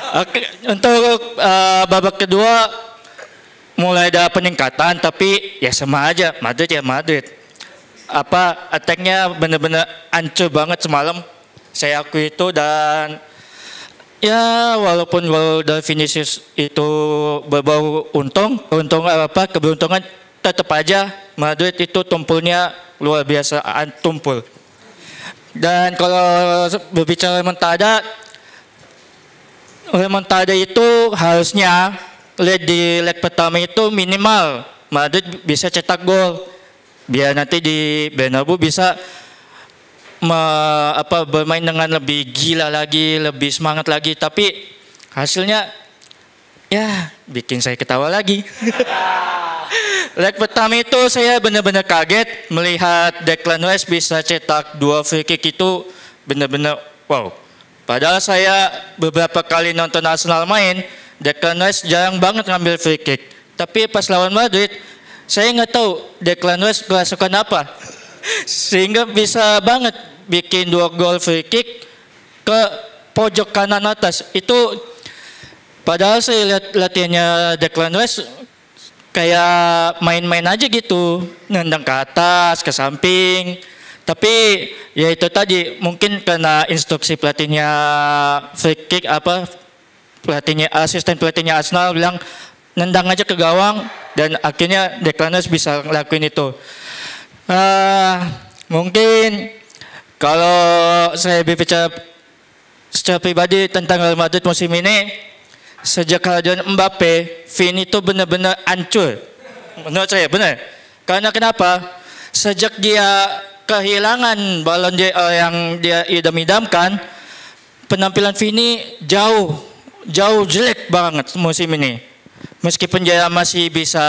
Oke, untuk babak kedua mulai ada peningkatan, tapi ya sama aja, Madrid ya Madrid. Attack-nya benar-benar hancur banget semalam. Saya akui itu, dan ya walaupun dari Vinicius itu berbau keberuntungan tetap aja Madrid itu tumpulnya luar biasa tumpul. Dan kalau berbicara remontada itu harusnya di leg pertama itu minimal Madrid bisa cetak gol biar nanti di Bernabeu bisa bermain dengan lebih gila lagi, lebih semangat lagi. Tapi hasilnya ya bikin saya ketawa lagi. Leg pertama itu saya benar-benar kaget melihat Declan Rice bisa cetak 2 free kick itu benar-benar wow. Padahal saya beberapa kali nonton Arsenal main, Declan Rice jarang banget ngambil free kick. Tapi pas lawan Madrid, saya nggak tahu Declan Rice kerasukan apa. Sehingga bisa banget bikin 2 gol free kick ke pojok kanan atas. Itu padahal saya lihat latihannya Declan Rice kayak main-main aja gitu, nendang ke atas, ke samping. Tapi ya itu tadi mungkin karena instruksi pelatihnya free kick asisten pelatihnya Arsenal bilang nendang aja ke gawang dan akhirnya Declan Rice bisa ngelakuin itu. Mungkin kalau saya berbicara secara pribadi tentang Real Madrid musim ini, sejak kehadiran Mbappe, Vini itu benar-benar hancur. Menurut saya benar. Karena kenapa? Sejak dia kehilangan Ballon d'Or yang dia idam-idamkan, penampilan Vini jauh jelek banget musim ini. Meskipun dia masih bisa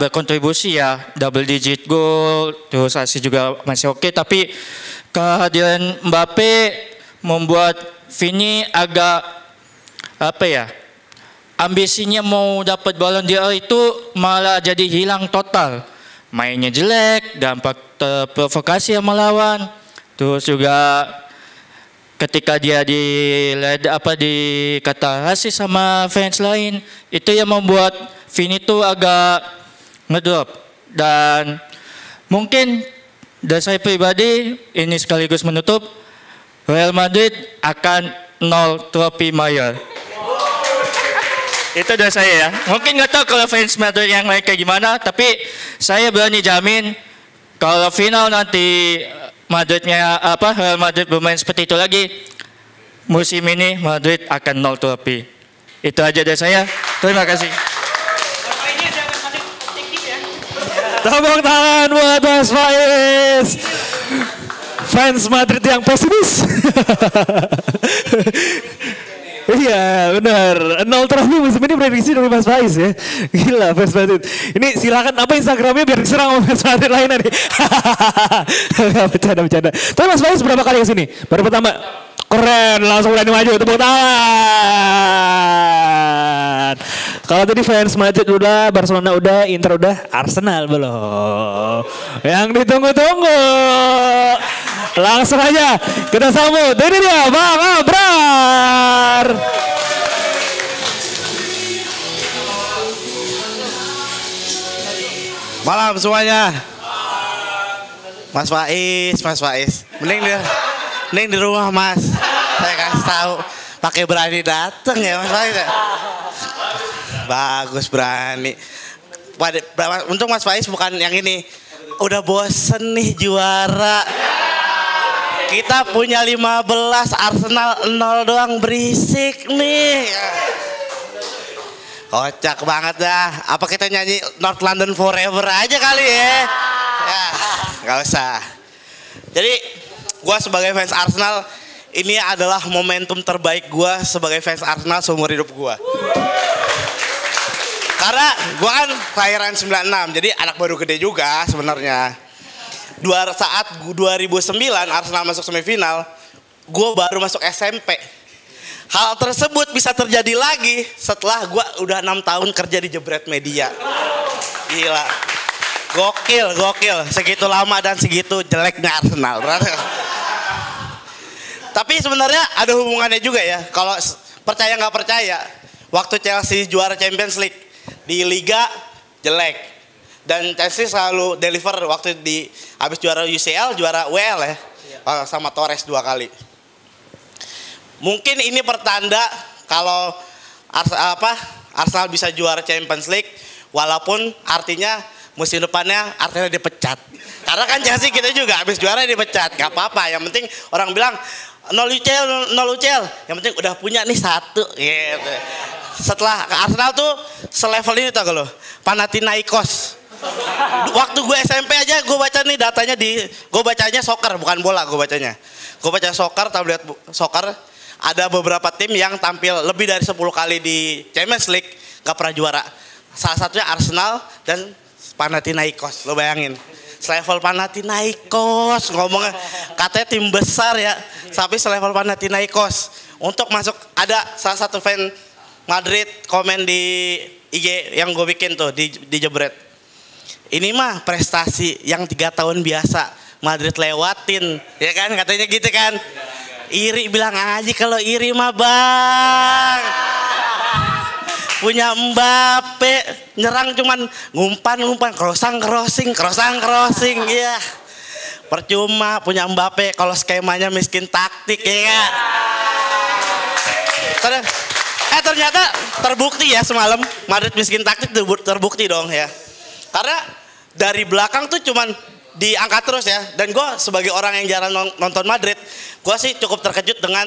berkontribusi ya, double digit goal, terus asist juga masih oke, tapi kehadiran Mbappe membuat Vini agak ambisinya mau dapat Ballon d'Or itu malah jadi hilang total. Mainnya jelek, dampak terprovokasi sama lawan. Terus juga ketika dia dikata rasis sama fans lain, itu yang membuat Vini itu agak ngedrop. Dan mungkin dari saya pribadi ini sekaligus menutup, Real Madrid akan 0 trofi mayor. Itu dari saya ya. Mungkin nggak tahu kalau fans Madrid yang lain kayak gimana, tapi saya berani jamin kalau final nanti Real Madrid bermain seperti itu lagi, musim ini Madrid akan 0 trofi. Itu aja dari saya. Terima kasih. Tepuk tangan buat Mas Faiz. Fans Madrid yang pesimis. Iya benar, 0 trofi musim ini prediksi dari Mas Faiz ya. Gila fans Madrid. Ini silakan apa Instagramnya biar diserang sama fans Madrid lainnya nih. Bercanda. Tapi Mas Faiz berapa kali kesini? Baru pertama? Keren, langsung berani maju, tepuk tangan. Kalau tadi fans Madrid udah, Barcelona udah, Inter udah, Arsenal belum. Yang ditunggu-tunggu. Langsung aja kita sambut. Ini dia Bang Abrar. Malam semuanya. Mas Faiz. Mending di rumah Mas. Saya kasih tahu. Pakai berani datang ya Mas Faiz. Bagus berani. Untung Mas Faiz bukan yang ini. Udah bosen nih juara. Kita punya 15, Arsenal 0 doang, berisik nih. Kocak banget dah. Apa kita nyanyi North London Forever aja kali ya? Ya, gak usah. Jadi, gue sebagai fans Arsenal, ini adalah momentum terbaik gue sebagai fans Arsenal seumur hidup gue. Karena gue kan kelahiran 96, jadi anak baru gede juga sebenarnya. Saat 2009 Arsenal masuk semifinal, gue baru masuk SMP. Hal tersebut bisa terjadi lagi setelah gue udah 6 tahun kerja di Jebret Media. Gila. Gokil. Segitu lama dan segitu jeleknya Arsenal. Tapi sebenarnya ada hubungannya juga ya. Kalau percaya nggak percaya, waktu Chelsea juara Champions League, di Liga jelek. Dan Chelsea selalu deliver waktu habis juara UCL, juara WL ya. Sama Torres 2 kali. Mungkin ini pertanda kalau Arsenal bisa juara Champions League, walaupun artinya musim depannya Arteta dipecat. Karena kan Chelsea kita juga habis juara dipecat, gak apa-apa. Yang penting orang bilang no UCL. Yang penting udah punya nih 1 gitu. Setelah Arsenal tuh selevel ini tau gak lo? Panathinaikos. Waktu gue SMP aja gue baca nih datanya gue bacanya soccer bukan bola gue bacanya. Gue baca soccer, tablet soccer. Ada beberapa tim yang tampil lebih dari 10 kali di Champions League gak pernah juara. Salah satunya Arsenal dan Panathinaikos, lo bayangin. selevel Panathinaikos ngomongnya, katanya tim besar ya, tapi selevel Panathinaikos. Untuk masuk, ada salah satu fan Madrid komen di IG yang gue bikin tuh di Jebret. Ini mah prestasi yang 3 tahun biasa Madrid lewatin, ya kan, katanya gitu kan. Iri, bilang aja kalau iri mah bang. Punya Mbappe, nyerang cuman ngumpan, crossing, ya. Percuma punya Mbappe kalau skemanya miskin taktik, ya. Ternyata terbukti ya semalam Madrid miskin taktik, terbukti dong ya. Karena dari belakang tuh cuman diangkat terus ya. Dan gue sebagai orang yang jarang nonton Madrid, gue sih cukup terkejut dengan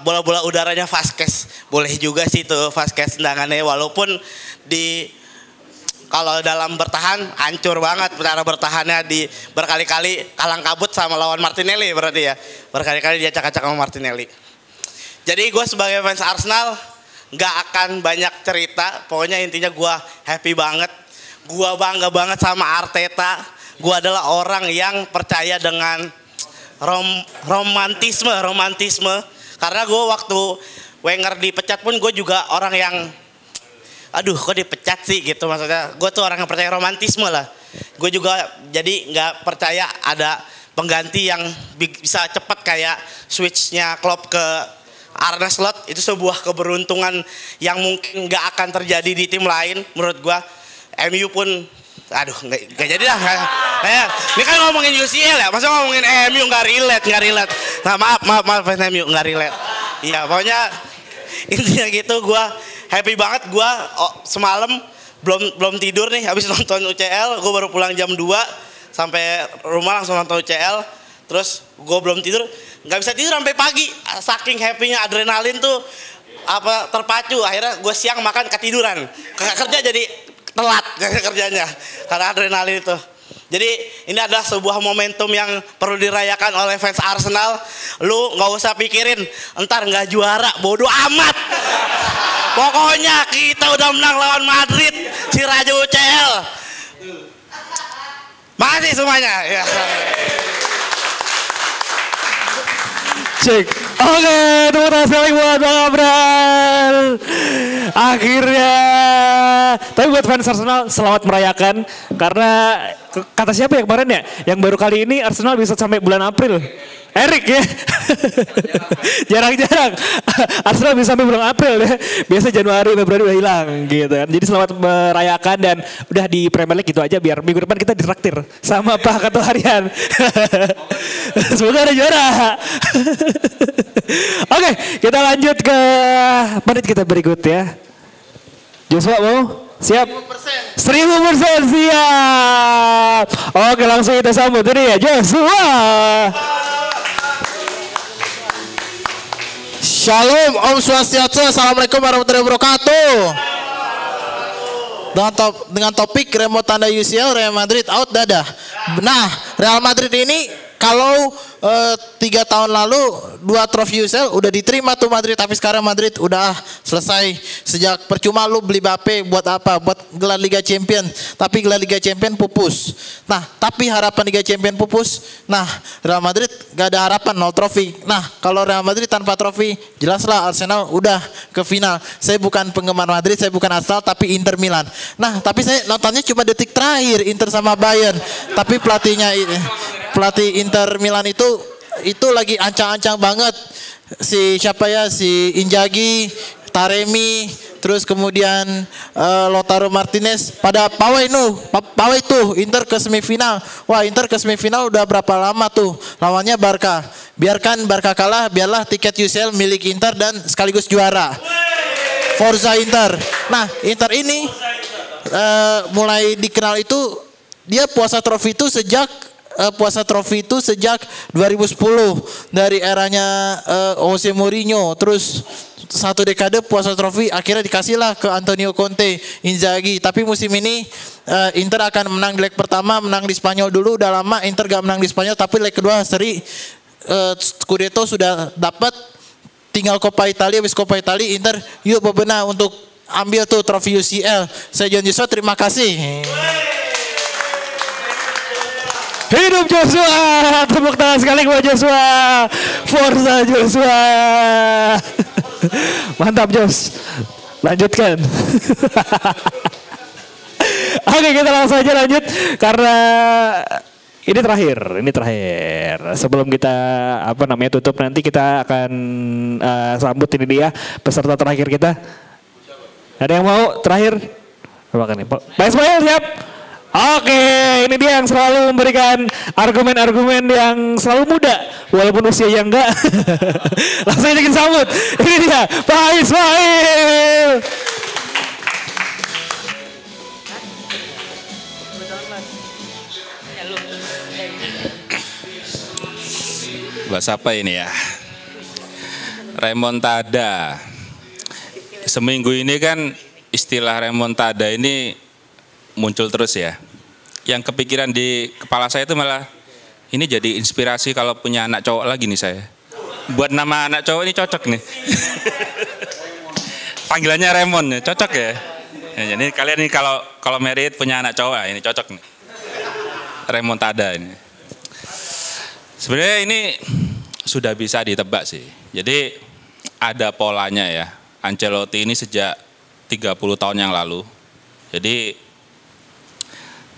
bola-bola udaranya Vazquez. Boleh juga sih tuh Vazquez tendangannya, walaupun kalau dalam bertahan hancur banget cara bertahannya, berkali-kali kalang kabut sama lawan Martinelli berarti ya. Berkali-kali dia acak-acak sama Martinelli. Jadi gue sebagai fans Arsenal gak akan banyak cerita, pokoknya intinya gue happy banget. Gue bangga banget sama Arteta. Gue adalah orang yang percaya dengan romantisme. Karena gue waktu Wenger dipecat pun gue juga orang yang, aduh kok dipecat sih gitu, maksudnya gue tuh orang yang percaya romantisme lah. Gue juga jadi gak percaya ada pengganti yang bisa cepat kayak switchnya Klopp ke Arne Slot. Itu sebuah keberuntungan yang mungkin gak akan terjadi di tim lain menurut gua. MU pun aduh gak jadi lah. Ini kan ngomongin UCL ya, masa ngomongin MU gak relate. Nah maaf MU gak relate. Iya pokoknya intinya gitu, gua happy banget. Gua semalam belum tidur nih habis nonton UCL. Gua baru pulang jam 2 sampai rumah langsung nonton UCL. Terus gue belum tidur, nggak bisa tidur sampai pagi. Saking happynya, adrenalin tuh terpacu. Akhirnya gue siang makan ketiduran. Kerja jadi telat kerjanya karena adrenalin itu. Jadi ini adalah sebuah momentum yang perlu dirayakan oleh fans Arsenal. Lu nggak usah pikirin entar nggak juara, bodoh amat. Pokoknya kita udah menang lawan Madrid, si Raja UCL. Makasih semuanya. Ya. Cek. Oke, tepuk tangan sekali buat Bang Abrar. Akhirnya. Tapi buat fans Arsenal selamat merayakan. Karena kata siapa ya kemarin ya? Yang baru kali ini Arsenal bisa sampai bulan April. Erik ya. Jarang-jarang. Arsenal bisa sampai bulan April ya. Biasa Januari, Februari udah hilang gitu kan. Jadi selamat merayakan dan udah di Premier League gitu aja biar minggu depan kita ditraktir sama Pak Ketua Harian. Semoga ada juara. Oke, kita lanjut ke menit kita berikut ya. Joshua mau? Siap? 1000% siap. Oke, langsung kita sambut ini ya Joshua. Shalom, Om Swastiastu, Assalamualaikum warahmatullahi wabarakatuh. Dengan topik remote tanda UCL, Real Madrid out dadah. Nah, Real Madrid ini kalau 3 tahun lalu 2 trofi UCL udah diterima tuh Madrid, tapi sekarang Madrid udah selesai. Sejak percuma lu beli Mbappe buat apa? Buat gelar Liga Champion, tapi gelar Liga Champion pupus. Nah, tapi harapan Liga Champion pupus. Nah, Real Madrid gak ada harapan, 0 trofi. Nah, kalau Real Madrid tanpa trofi, jelaslah Arsenal udah ke final. Saya bukan penggemar Madrid, saya bukan Arsenal, tapi Inter Milan. Nah, tapi saya nontonnya cuma detik terakhir Inter sama Bayern. Tapi pelatih Inter Milan itu lagi ancang-ancang banget. Si Inzaghi, Taremi, terus kemudian Lautaro Martinez pada pawai tuh Inter ke semifinal. Wah, Inter ke semifinal udah berapa lama tuh lawannya Barca. Biarkan Barca kalah, biarlah tiket UCL milik Inter dan sekaligus juara. Forza Inter. Nah, Inter ini mulai dikenal itu dia puasa trofi itu sejak 2010 dari eranya Jose Mourinho. Terus 1 dekade puasa trofi, akhirnya dikasihlah ke Antonio Conte, Inzaghi. Tapi musim ini Inter akan menang di leg pertama, menang di Spanyol dulu. Udah lama Inter gak menang di Spanyol, tapi leg kedua seri Scudetto sudah dapat. Tinggal Coppa Italia, habis Coppa Italia Inter yuk bebenah untuk ambil tuh trofi UCL. Saya John Joshua, terima kasih. Hidup Joshua. Tepuk tangan sekali buat Joshua. Forza Joshua. Mantap Jos. Lanjutkan. Oke, kita langsung aja lanjut karena ini terakhir. Sebelum kita tutup, nanti kita akan sambut ini dia peserta terakhir kita. Ada yang mau terakhir? Apa nih? Pak Ismail siap? Oke, ini dia yang selalu memberikan argumen-argumen yang selalu muda, walaupun usianya enggak. Langsung aja kita sambut. Ini dia, Pak Ismail. Bahas apa ini ya? Remontada. Seminggu ini kan istilah remontada ini muncul terus ya. Yang kepikiran di kepala saya itu malah ini jadi inspirasi kalau punya anak cowok lagi nih saya. Buat nama anak cowok ini cocok nih. Panggilannya Remon, cocok ya. Jadi kalian ini kalau married punya anak cowok ini cocok nih. Remontada ini. Sebenarnya ini sudah bisa ditebak sih. Jadi ada polanya ya. Ancelotti ini sejak 30 tahun yang lalu. Jadi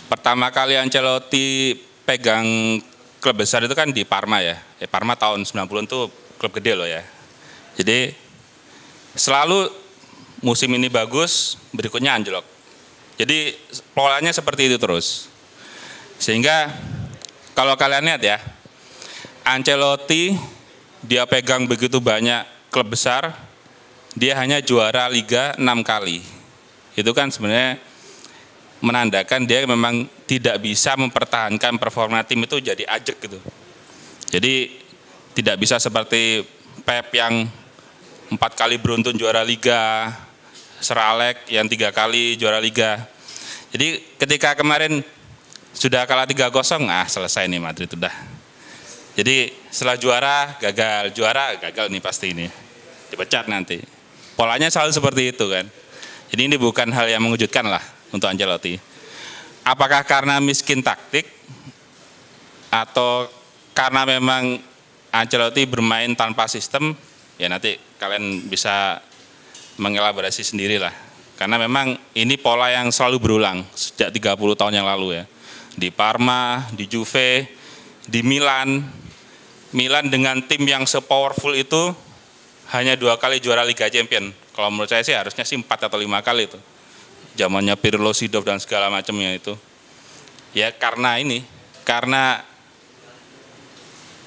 pertama kali Ancelotti pegang klub besar itu kan di Parma ya. Parma tahun 90-an itu klub gede loh ya. Jadi selalu musim ini bagus, berikutnya anjlok. Jadi polanya seperti itu terus. Sehingga kalau kalian lihat ya, Ancelotti dia pegang begitu banyak klub besar, dia hanya juara Liga 6 kali. Itu kan sebenarnya menandakan dia memang tidak bisa mempertahankan performa tim itu jadi ajek gitu. Jadi tidak bisa seperti Pep yang 4 kali beruntun juara Liga, Sir Alex yang 3 kali juara Liga. Jadi ketika kemarin sudah kalah 3-0, selesai nih Madrid udah. Jadi setelah juara gagal nih pasti ini. Dipecat nanti. Polanya selalu seperti itu kan. Jadi ini bukan hal yang mengejutkan lah untuk Ancelotti. Apakah karena miskin taktik atau karena memang Ancelotti bermain tanpa sistem, ya nanti kalian bisa mengelaborasi sendiri lah. Karena memang ini pola yang selalu berulang sejak 30 tahun yang lalu ya. Di Parma, di Juve, di Milan. Milan dengan tim yang se-powerful itu hanya 2 kali juara Liga Champion. Kalau menurut saya sih harusnya sih 4 atau 5 kali itu. Zamannya Pirlo, Sidorf dan segala macamnya itu. Ya karena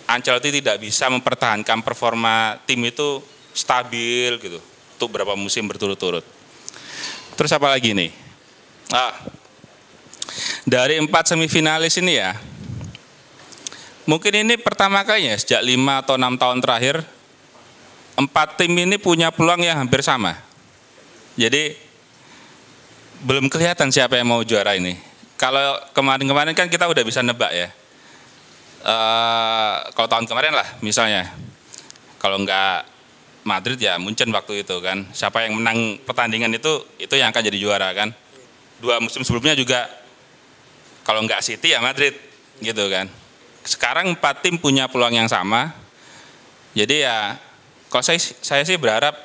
Ancelotti tidak bisa mempertahankan performa tim itu stabil gitu untuk berapa musim berturut-turut. Terus apa lagi nih? Dari 4 semifinalis ini ya, mungkin ini pertama kalinya sejak 5 atau 6 tahun terakhir 4 tim ini punya peluang yang hampir sama. Jadi belum kelihatan siapa yang mau juara ini. Kalau kemarin-kemarin kan kita udah bisa nebak ya. Kalau tahun kemarin lah misalnya, kalau enggak Madrid ya Munchen waktu itu kan. Siapa yang menang pertandingan itu yang akan jadi juara kan. 2 musim sebelumnya juga kalau enggak City ya Madrid gitu kan. Sekarang 4 tim punya peluang yang sama. Jadi ya kalau saya sih berharap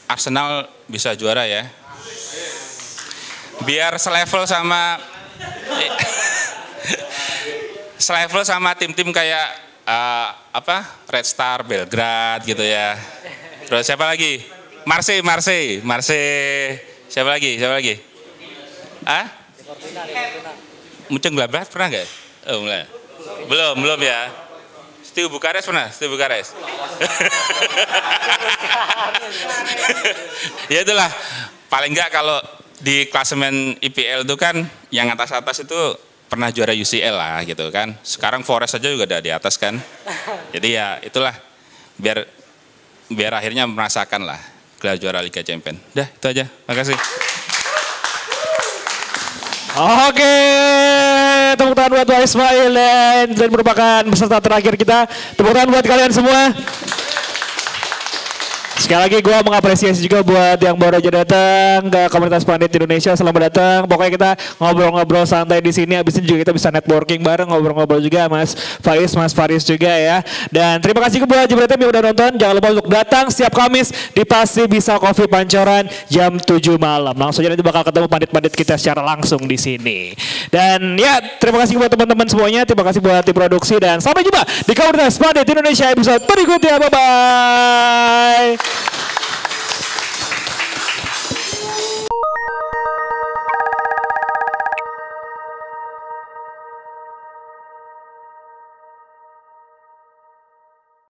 Arsenal bisa juara ya. Biar selevel sama tim-tim kayak Red Star Belgrade gitu ya. Terus siapa lagi? Marseille. Siapa lagi? Munchen Gladbach pernah nggak? Oh, belum ya. Steaua Bukares pernah? Steaua Bukares. Ya itulah. Paling enggak kalau di klasemen IPL itu kan yang atas-atas itu pernah juara UCL lah gitu kan. Sekarang Forest aja juga udah di atas kan. Jadi ya itulah biar akhirnya merasakan lah gelar juara Liga Champion. Dah itu aja. Makasih. Oke, tepuk tangan buat Pak Ismail dan merupakan peserta terakhir kita. Tepuk tangan buat kalian semua. Sekali lagi gue mengapresiasi juga buat yang baru aja datang ke komunitas Pandit Indonesia. Selamat datang. Pokoknya kita ngobrol-ngobrol santai di sini. Abis ini juga kita bisa networking bareng, ngobrol-ngobrol juga Mas Faiz, Mas Faris juga ya. Dan terima kasih buat Jebretem yang udah nonton. Jangan lupa untuk datang setiap Kamis di Pasti Bisa Coffee Pancoran jam 7 malam. Langsung aja nanti bakal ketemu pandit-pandit kita secara langsung di sini. Dan ya terima kasih buat teman-teman semuanya. Terima kasih buat tim produksi dan sampai jumpa di komunitas Pandit Indonesia episode berikutnya. Bye-bye.